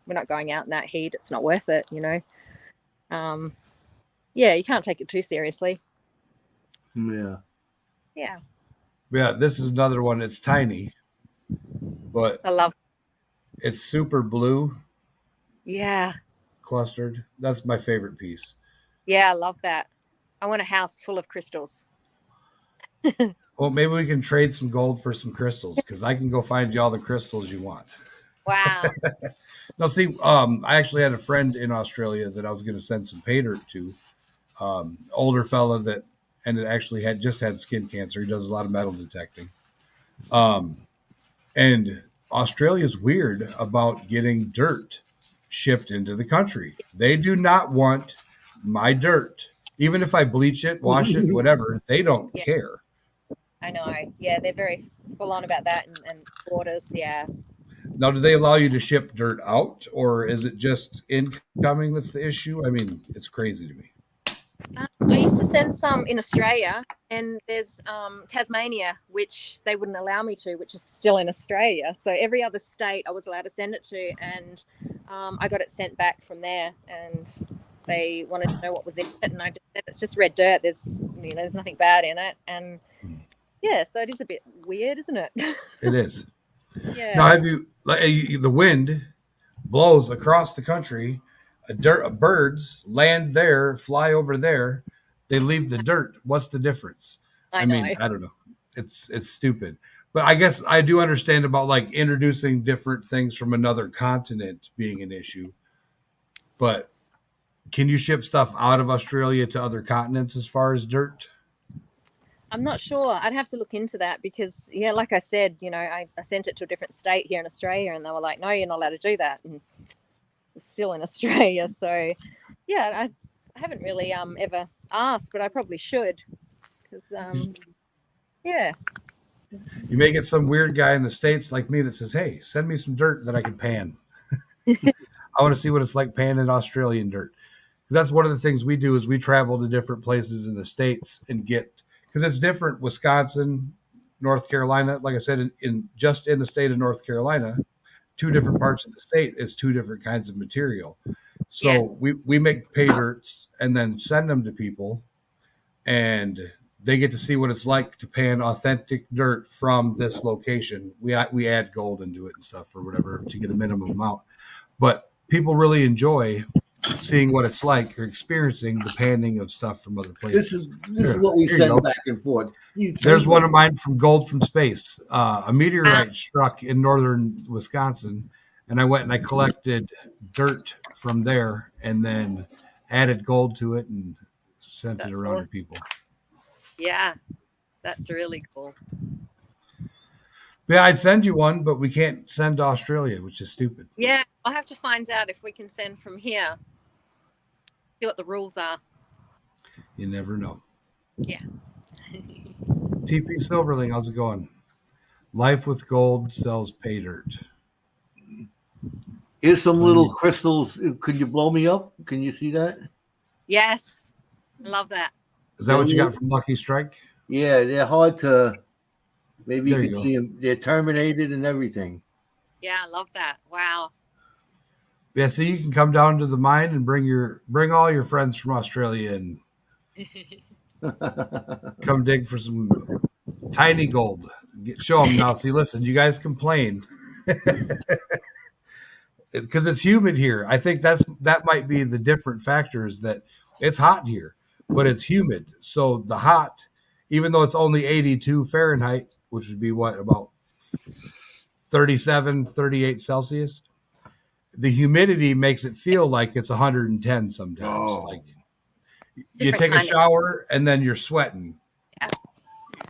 we're not going out in that heat. It's not worth it, you can't take it too seriously. Yeah. Yeah. Yeah, this is another one. It's tiny, but I love it. It's super blue. Yeah. Clustered. That's my favorite piece. Yeah, I love that. I want a house full of crystals. Well, maybe we can trade some gold for some crystals, because I can go find you all the crystals you want. Wow. Now, see, I actually had a friend in Australia that I was going to send some pay dirt to. Older fella that actually had skin cancer. He does a lot of metal detecting. And Australia's weird about getting dirt shipped into the country. They do not want my dirt. Even if I bleach it, wash it, whatever, they don't care. I know. Yeah, they're very full on about that and borders. Yeah. Now, do they allow you to ship dirt out, or is it just incoming that's the issue? I mean, it's crazy to me. I used to send some in Australia, and there's Tasmania, which they wouldn't allow me to, which is still in Australia. So every other state I was allowed to send it to, and I got it sent back from there, and they wanted to know what was in it, and I just said it's just red dirt. There's nothing bad in it, and so it is a bit weird, isn't it? It is. Yeah. Now, the wind blows across the country, birds land there, fly over there, they leave the dirt. What's the difference? I mean, I don't know. It's stupid. But I guess I do understand about like introducing different things from another continent being an issue. But can you ship stuff out of Australia to other continents as far as dirt? I'm not sure. I'd have to look into that because, like I said, I sent it to a different state here in Australia, and they were like, no, you're not allowed to do that. And it's still in Australia. So, I haven't really ever asked, but I probably should because, You may get some weird guy in the States like me that says, hey, send me some dirt that I can pan. I want to see what it's like panning Australian dirt. That's one of the things we do is we travel to different places in the States and get, because it's different. Wisconsin, North Carolina, like I said, in the state of North Carolina, 2 different parts of the state is 2 different kinds of material. So we make pay dirts and then send them to people, and they get to see what it's like to pan authentic dirt from this location. We add gold into it and stuff or whatever to get a minimum amount. But people really enjoy seeing what it's like or experiencing the panning of stuff from other places. This is what we send back and forth. There's one of mine from Gold from Space. A meteorite struck in northern Wisconsin, and I went and I collected dirt from there and then added gold to it and sent it around to people. Yeah, that's really cool. Yeah, I'd send you one, but we can't send to Australia, which is stupid. Yeah, I'll have to find out if we can send from here. See what the rules are. You never know. Yeah. TP Silverling, how's it going? Life with Gold sells pay dirt. Here's some little crystals. Could you blow me up? Can you see that? Yes, love that. Is that what you got from Lucky Strike? Yeah, they're hard to. Maybe you There you can go. see them. They're terminated and everything. Yeah, I love that. Wow. Yeah, so you can come down to the mine and bring all your friends from Australia and come dig for some tiny gold. Show them now. See, listen, you guys complain because it's humid here. I think that might be the different factors, that it's hot here, but it's humid. So the hot, even though it's only 82 Fahrenheit, which would be what, about 37, 38 Celsius, the humidity makes it feel like it's 110 sometimes. Oh. Like you Different take a kind of- shower and then you're sweating. Yeah.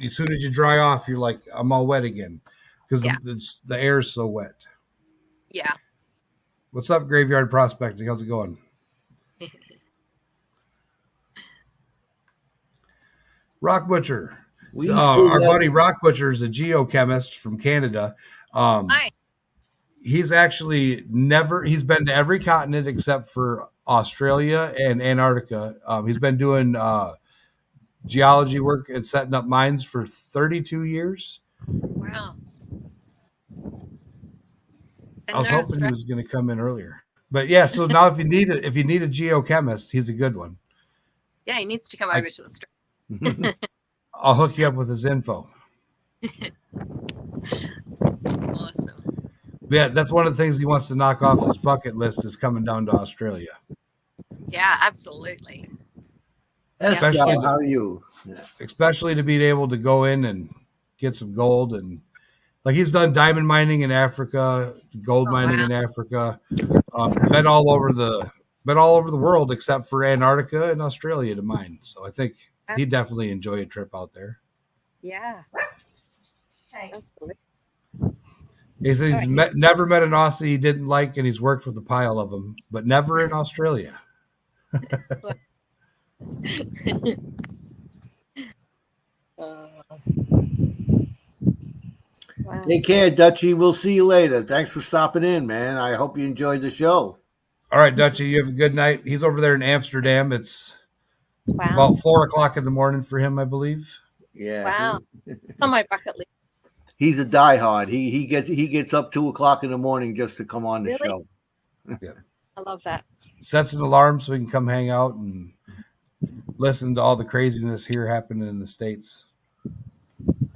As soon as you dry off, you're like, I'm all wet again because Yeah. the air's so wet. Yeah. What's up, Graveyard Prospecting? How's it going? Rock Butcher. So, our buddy Rock Butcher is a geochemist from Canada. Hi. He's actually he's been to every continent except for Australia and Antarctica. He's been doing geology work and setting up mines for 32 years. Wow. I was hoping he was going to come in earlier, but yeah. So now, if you need a geochemist, he's a good one. Yeah, he needs to come over to Australia. I'll hook you up with his info. Awesome. Yeah, that's one of the things he wants to knock off his bucket list, is coming down to Australia. Yeah, absolutely. Especially how are you? Especially to be able to go in and get some gold, and like he's done diamond mining in Africa, gold mining in Africa, been all over the world except for Antarctica and Australia to mine. So I think he'd definitely enjoy a trip out there. Yeah. Absolutely. He said he's never met an Aussie he didn't like, and he's worked with a pile of them, but never in Australia. Wow. Take care, Dutchie. We'll see you later. Thanks for stopping in, man. I hope you enjoyed the show. All right, Dutchie, you have a good night. He's over there in Amsterdam. It's about 4:00 in the morning for him, I believe. Yeah. Wow. It's on my bucket list. He's a diehard. He gets up 2:00 in the morning just to come on the show. Yeah. I love that. Sets an alarm so we can come hang out and listen to all the craziness here happening in the States.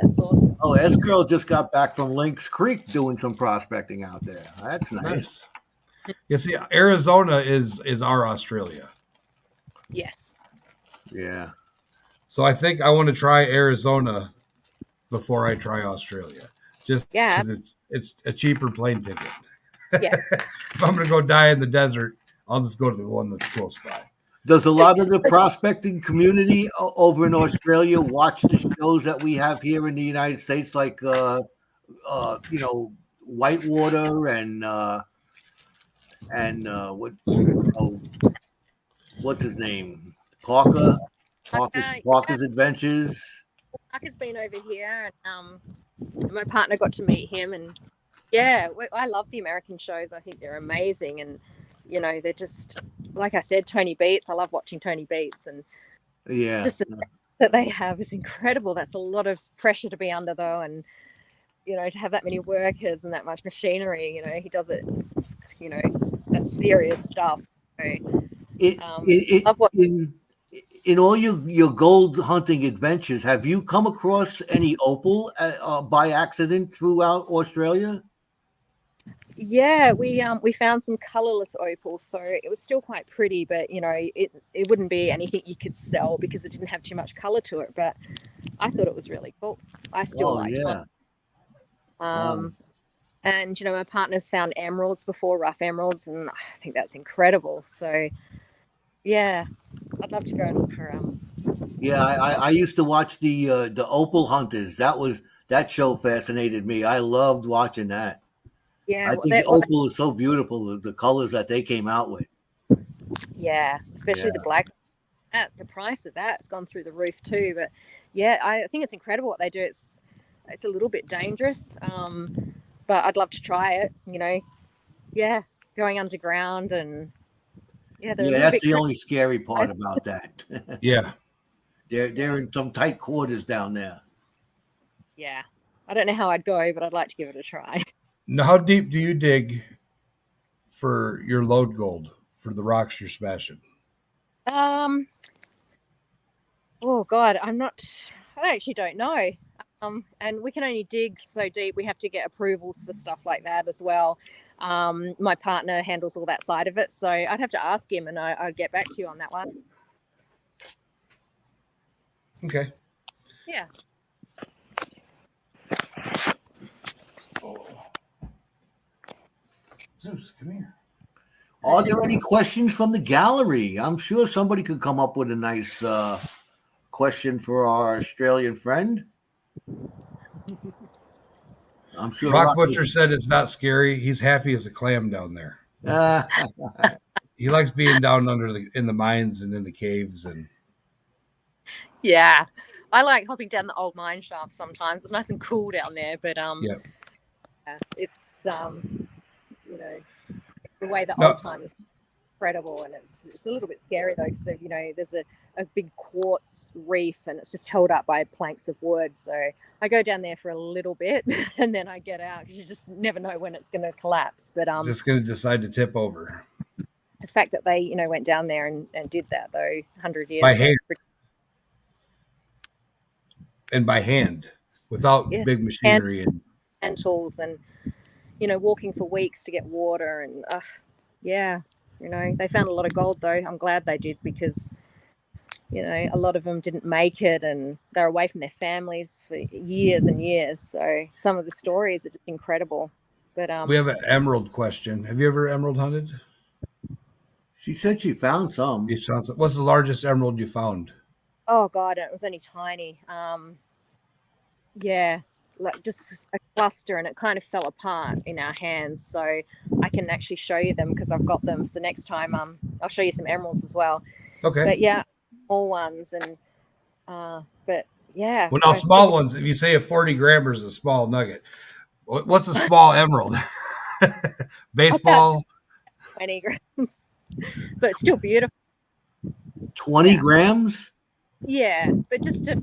That's awesome. Oh, S Girl just got back from Lynx Creek doing some prospecting out there. That's nice. You see, Arizona is our Australia. Yes. Yeah. So I think I want to try Arizona before I try Australia, just because it's a cheaper plane ticket. Yeah. If I'm going to go die in the desert, I'll just go to the one that's close by. Does a lot of the prospecting community over in Australia watch the shows that we have here in the United States, like Whitewater and what's his name? Parker's Adventures. Parker's been over here, and my partner got to meet him, and I love the American shows. I think they're amazing, and they're just, like I said, Tony Beats. I love watching Tony Beats, and just that they have is incredible. That's a lot of pressure to be under, though, and to have that many workers and that much machinery. He does it. That's serious stuff. So, in all your gold hunting adventures, have you come across any opal by accident throughout Australia? Yeah, we found some colorless opal, so it was still quite pretty, but it wouldn't be anything you could sell because it didn't have too much color to it. But I thought it was really cool. I still like it. And my partner's found emeralds before, rough emeralds, and I think that's incredible. So yeah, I'd love to go and look for Yeah, I used to watch the Opal Hunters. That show fascinated me. I loved watching that. Yeah, I think opal is so beautiful. The colors that they came out with. Yeah, especially the black. The price of that's gone through the roof too. But yeah, I think it's incredible what they do. It's a little bit dangerous, but I'd love to try it. Yeah. going underground, and they're a little that's bit the only scary part about that. Yeah. They're in some tight quarters down there. Yeah, I don't know how I'd go, but I'd like to give it a try. Now, how deep do you dig for your load gold for the rocks you're smashing? Oh God, I actually don't know. And we can only dig so deep. We have to get approvals for stuff like that as well. My partner handles all that side of it, so I'd have to ask him, and I'd get back to you on that one. Okay. Yeah. Zeus, come here. Are there any questions from the gallery? I'm sure somebody could come up with a nice question for our Australian friend. I'm sure Rock Butcher said it's not scary. He's happy as a clam down there. He likes being down in the mines and in the caves. And yeah, I like hopping down the old mine shaft sometimes. It's nice and cool down there, but yeah, it's the way the old time is incredible, and it's a little bit scary though, because there's a big quartz reef, and it's just held up by planks of wood. So I go down there for a little bit, and then I get out, because you just never know when it's going to collapse. But just going to decide to tip over. The fact that they went down there and did that though 100 years by ago, hand, and by hand, without big machinery and tools, and walking for weeks to get water, and they found a lot of gold though. I'm glad they did, because a lot of them didn't make it, and they're away from their families for years and years. So some of the stories are just incredible. But we have an emerald question. Have you ever emerald hunted? She said she found some. What's the largest emerald you found? Oh God, it was only tiny. Like just a cluster, and it kind of fell apart in our hands. So I can actually show you them, because I've got them. So next time, I'll show you some emeralds as well. Okay. But yeah, small ones, and but yeah. Well, now small ones. If you say a 40 grammer is a small nugget, what's a small emerald? Baseball. 20 grams, but it's still beautiful. 20 grams. Yeah, but just to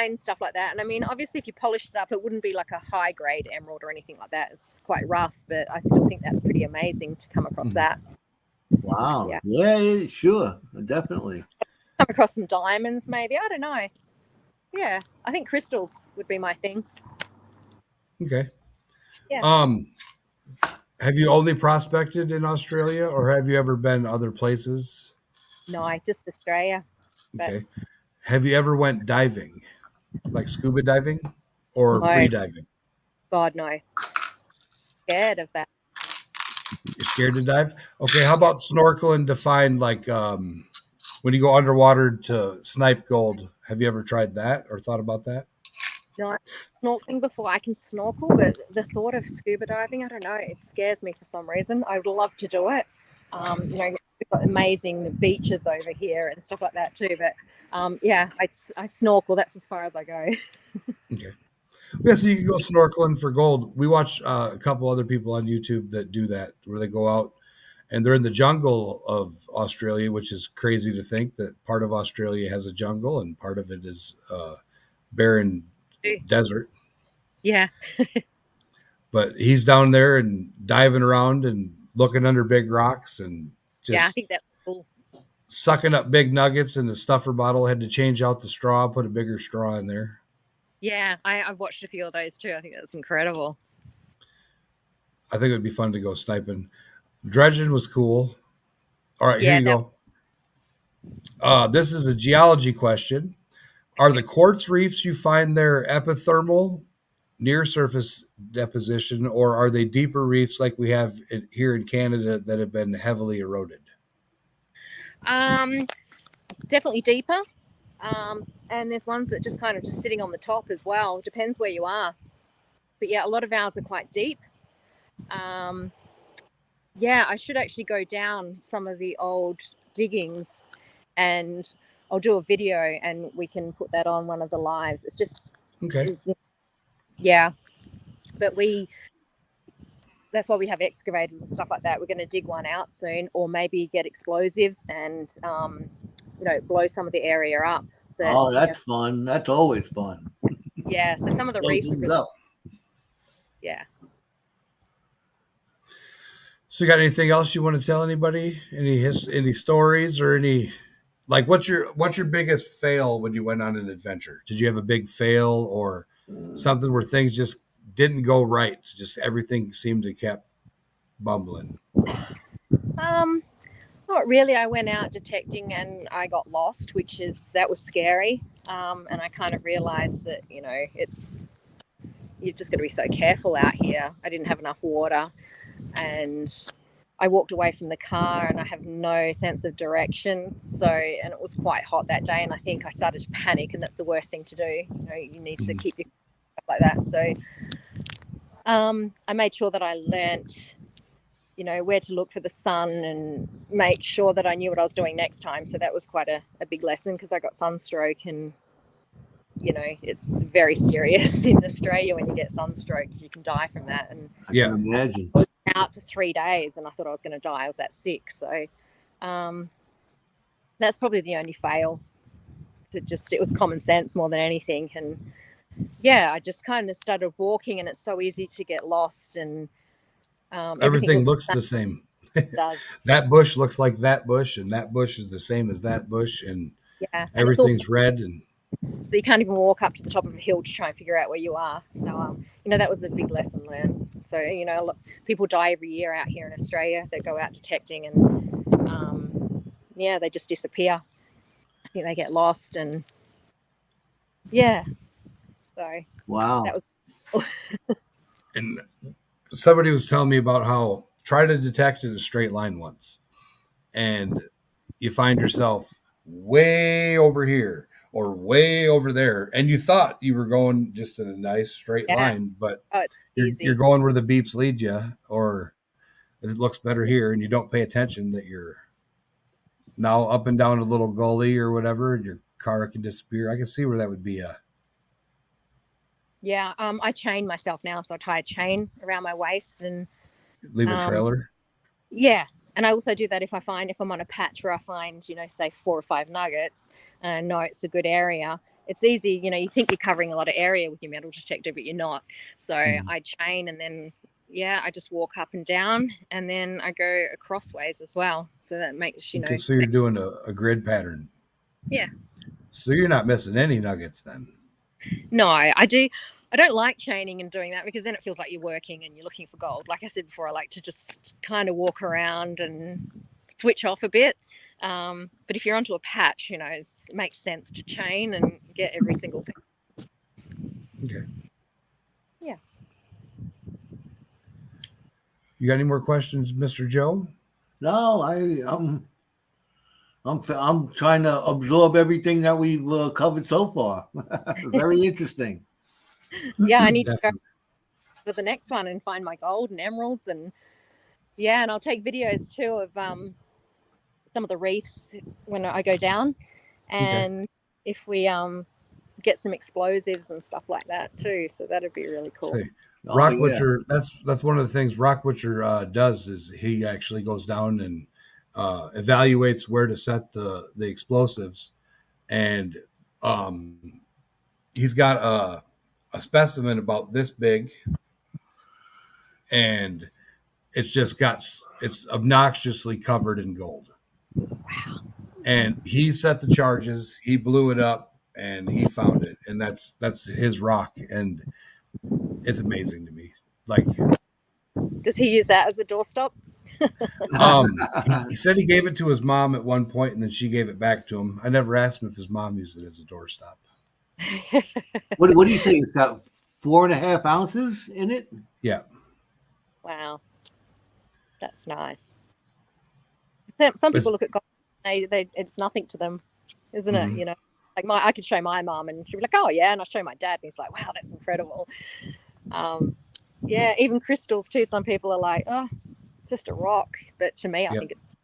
and stuff like that. And I mean, obviously, if you polished it up, it wouldn't be like a high grade emerald or anything like that. It's quite rough, but I still think that's pretty amazing to come across that. Wow. Yeah, sure. Definitely. Come across some diamonds, maybe. I don't know. Yeah, I think crystals would be my thing. Okay. Yeah. Have you only prospected in Australia, or have you ever been other places? No, just Australia. Okay. Have you ever went diving, like scuba diving or free diving? God, no. Scared of that. You're scared to dive? Okay. How about snorkeling to find, like, when you go underwater to snipe gold? Have you ever tried that or thought about that? No, snorkeling before. I can snorkel, but the thought of scuba diving, I don't know. It scares me for some reason. I would love to do it. We've got amazing beaches over here and stuff like that too. But I snorkel. That's as far as I go. Okay. Yeah, so you can go snorkeling for gold. We watch a couple other people on YouTube that do that, where they go out and they're in the jungle of Australia, which is crazy to think that part of Australia has a jungle and part of it is barren desert. Yeah. But he's down there and diving around and looking under big rocks and just I think that's cool. Sucking up big nuggets in the stuffer bottle. Had to change out the straw, put a bigger straw in there. Yeah, I've watched a few of those too. I think that's incredible. I think it would be fun to go sniping. Dredging was cool. All right, here you go. This is a geology question. Are the quartz reefs you find there epithermal, near surface deposition, or are they deeper reefs like we have here in Canada that have been heavily eroded? Definitely deeper. And there's ones that just kind of just sitting on the top as well. Depends where you are. But yeah, a lot of ours are quite deep. I should actually go down some of the old diggings, and I'll do a video and we can put that on one of the lives. It's just, okay. But that's why we have excavators and stuff like that. We're going to dig one out soon, or maybe get explosives and blow some of the area up. Oh, that's fun. That's always fun. Yeah, so some of the Blow reefs are things really, up. yeah. So, you got anything else you want to tell anybody? Any stories or any, like, what's your biggest fail when you went on an adventure? Did you have a big fail or something where things just didn't go right? Just everything seemed to kept bumbling. Not really. I went out detecting and I got lost, that was scary. And I kind of realized that, you've just got to be so careful out here. I didn't have enough water, and I walked away from the car and I have no sense of direction. And it was quite hot that day, and I think I started to panic, and that's the worst thing to do. You need to keep your stuff like that. So I made sure that I learnt, where to look for the sun and make sure that I knew what I was doing next time. So that was quite a big lesson, because I got sunstroke, and it's very serious in Australia when you get sunstroke. You can die from that. And I can imagine. I was out for 3 days and I thought I was going to die. I was that sick. So that's probably the only fail. It was common sense more than anything. And yeah, I just kind of started walking, and it's so easy to get lost, and Everything looks the same. does. That bush looks like that bush, and that bush is the same as that bush, and Yeah, everything's red. And so you can't even walk up to the top of a hill to try and figure out where you are. So that was a big lesson learned. So people die every year out here in Australia that go out detecting, and they just disappear. I think they get lost, and so Wow. that was and somebody was telling me about how try to detect in a straight line once, and you find yourself way over here or way over there, and you thought you were going just in a nice straight line, but you're going where the beeps lead you, or it looks better here, and you don't pay attention that you're now up and down a little gully or whatever, and your car can disappear. I can see where that would be I chain myself now, so I tie a chain around my waist and leave a trailer. Yeah, and I also do that if I'm on a patch where I find, say 4 or 5 nuggets, and I know it's a good area. It's easy, you think you're covering a lot of area with your metal detector, but you're not. So I chain, and then I just walk up and down, and then I go crossways as well. So that makes Okay, so you're doing a grid pattern. Yeah. So you're not missing any nuggets then. No, I do. I don't like chaining and doing that, because then it feels like you're working and you're looking for gold. Like I said before, I like to just kind of walk around and switch off a bit. But if you're onto a patch, it makes sense to chain and get every single thing. Okay. Yeah. You got any more questions, Mr. Joe? No, I'm trying to absorb everything that we've covered so far. Very interesting. Yeah, I need to go for the next one and find my gold and emeralds, and and I'll take videos too of some of the reefs when I go down, and if we get some explosives and stuff like that too, so that'd be really cool. See, Rock Butcher, that's one of the things Rock Butcher does, is he actually goes down and evaluates where to set the explosives, and he's got a specimen about this big, and it's obnoxiously covered in gold. Wow. And he set the charges, he blew it up, and he found it, and that's his rock, and it's amazing to me. Like, does he use that as a doorstop? He said he gave it to his mom at one point, and then she gave it back to him. I never asked him if his mom used it as a doorstop. What do you say? It's got 4.5 ounces in it? Yeah. Wow. That's nice. Some people look at gold, they it's nothing to them, isn't it? Like I could show my mom and she'd be like, oh yeah, and I show my dad and he's like, wow, that's incredible. Even crystals too. Some people are like, oh, just a rock, but to me, I think it's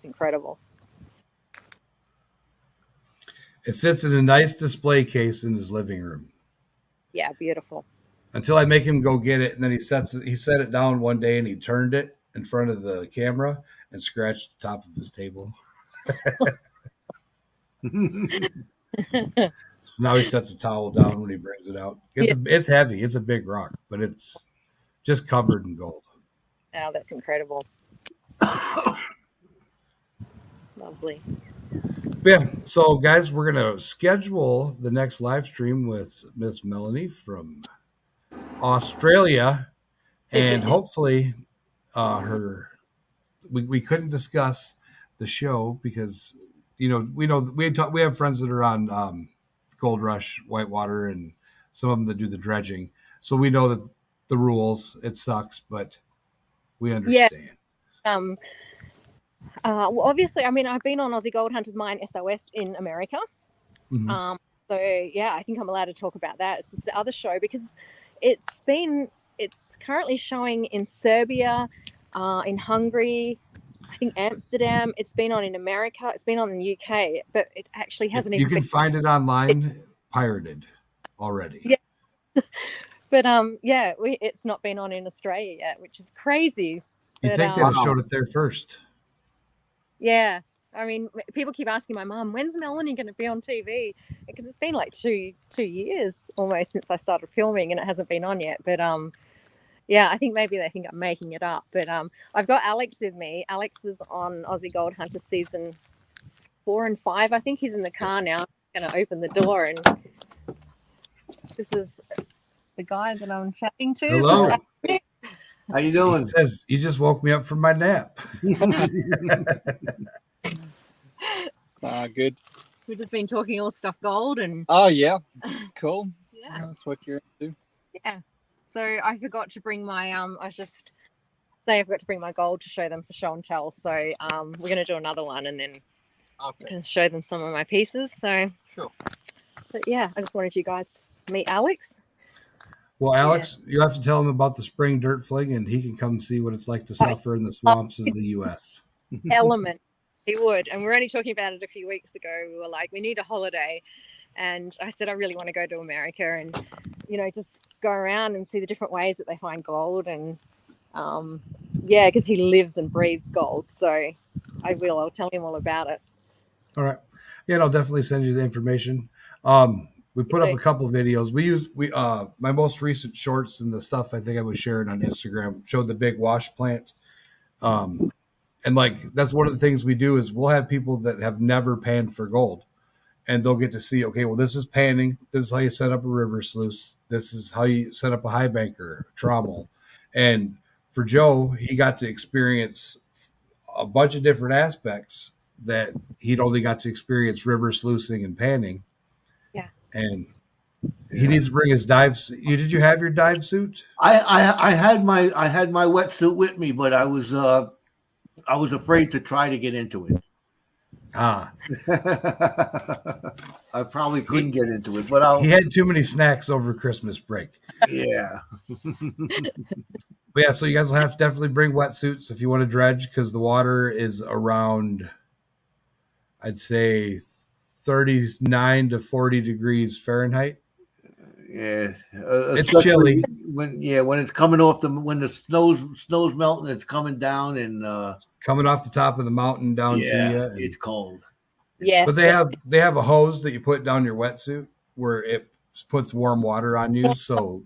incredible. It sits in a nice display case in his living room. Yeah, beautiful. until I make him go get it. And then he set it down one day and he turned it in front of the camera and scratched the top of his table. So now he sets a towel down when he brings it out. It's heavy. It's a big rock, but it's just covered in gold. Oh, that's incredible. Lovely. Yeah. So, guys, we're going to schedule the next live stream with Miss Melanie from Australia. And hopefully we couldn't discuss the show because, we have friends that are on Gold Rush, Whitewater, and some of them that do the dredging. So we know that the rules, it sucks, but we understand. Yeah. Well, obviously, I mean, I've been on Aussie Gold Hunters Mine SOS in America. Mm-hmm. So yeah, I think I'm allowed to talk about that. It's just the other show because it's currently showing in Serbia, in Hungary, I think Amsterdam. It's been on in America. It's been on in the UK, but it actually hasn't even. You can find it online, pirated already. Yeah. But it's not been on in Australia yet, which is crazy. You think they'd have showed it there first? Yeah. I mean, people keep asking my mom, when's Melanie going to be on TV? Because it's been like two years almost since I started filming and it hasn't been on yet. But I think maybe they think I'm making it up. But I've got Alex with me. Alex was on Aussie Gold Hunter season 4 and 5. I think he's in the car now. I'm going to open the door, and this is the guys that I'm chatting to. Hello. How you doing? He says, you just woke me up from my nap. Good. We've just been talking all stuff gold and. Oh yeah, cool. Yeah, that's what you're into. Yeah. So I forgot to bring my I forgot to bring my gold to show them for show and tell. So we're going to do another one and then I'm going to show them some of my pieces. So sure. But yeah, I just wanted you guys to meet Alex. Well, Alex, you have to tell him about the spring dirt fling, and he can come see what it's like to suffer in the swamps of the U.S. Element. He would. And we were only talking about it a few weeks ago. We were like, we need a holiday. And I said, I really want to go to America and, just go around and see the different ways that they find gold. And, because he lives and breathes gold. So I'll tell him all about it. All right. Yeah, and I'll definitely send you the information. We put up a couple videos. My most recent shorts and the stuff I think I was sharing on Instagram showed the big wash plant. And that's one of the things we do is we'll have people that have never panned for gold, and they'll get to see, okay, well, this is panning. This is how you set up a river sluice. This is how you set up a high banker, trommel. And for Joe, he got to experience a bunch of different aspects that he'd only got to experience river sluicing and panning. Yeah. And he needs to bring his dive suit. Did you have your dive suit? I had my wetsuit with me, but I was afraid to try to get into it. I probably couldn't get into it, but he had too many snacks over Christmas break. Yeah. But yeah, so you guys will have to definitely bring wetsuits if you want to dredge, because the water is around, I'd say, 39 to 40 degrees Fahrenheit. Yeah, it's chilly when it's coming off when the snow's melting, it's coming down and coming off the top of the mountain down to you. And it's cold. Yes, but they have a hose that you put down your wetsuit where it puts warm water on you. So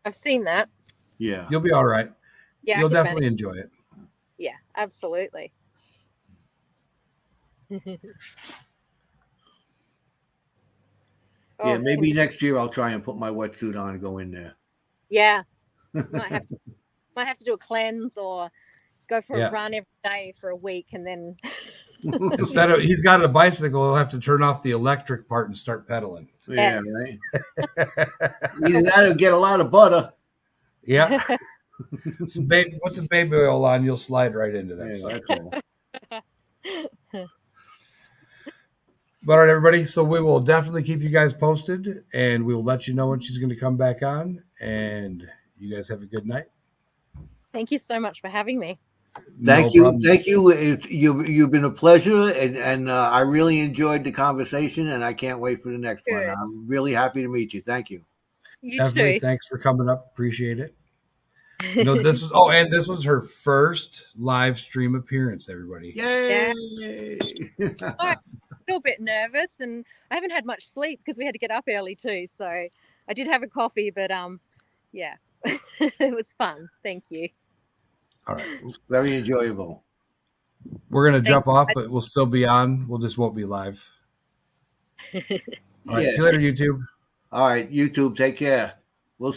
I've seen that. Yeah, you'll be all right. Yeah, you'll definitely enjoy it. Yeah, absolutely. Yeah, maybe next year I'll try and put my wetsuit on and go in there. Yeah, might have to do a cleanse or go for a run every day for a week, and then instead of he's got a bicycle, he'll have to turn off the electric part and start pedaling. Yeah, right. Either that or get a lot of butter. Yeah. Put some baby oil on, you'll slide right into that cycle. But all right, everybody. So we will definitely keep you guys posted, and we will let you know when she's going to come back on. And you guys have a good night. Thank you so much for having me. Thank you. You've been a pleasure, and I really enjoyed the conversation, and I can't wait for the next one. I'm really happy to meet you. Thank you. You Definitely. too. Thanks for coming up. Appreciate it. And this was her first live stream appearance, everybody. Yay! A little bit nervous, and I haven't had much sleep because we had to get up early too. So I did have a coffee, but yeah, it was fun. Thank you. All right. Very enjoyable. We're going to jump off, but we'll still be on. We'll just won't be live. All right. Yeah. See you later, YouTube. All right, YouTube, take care.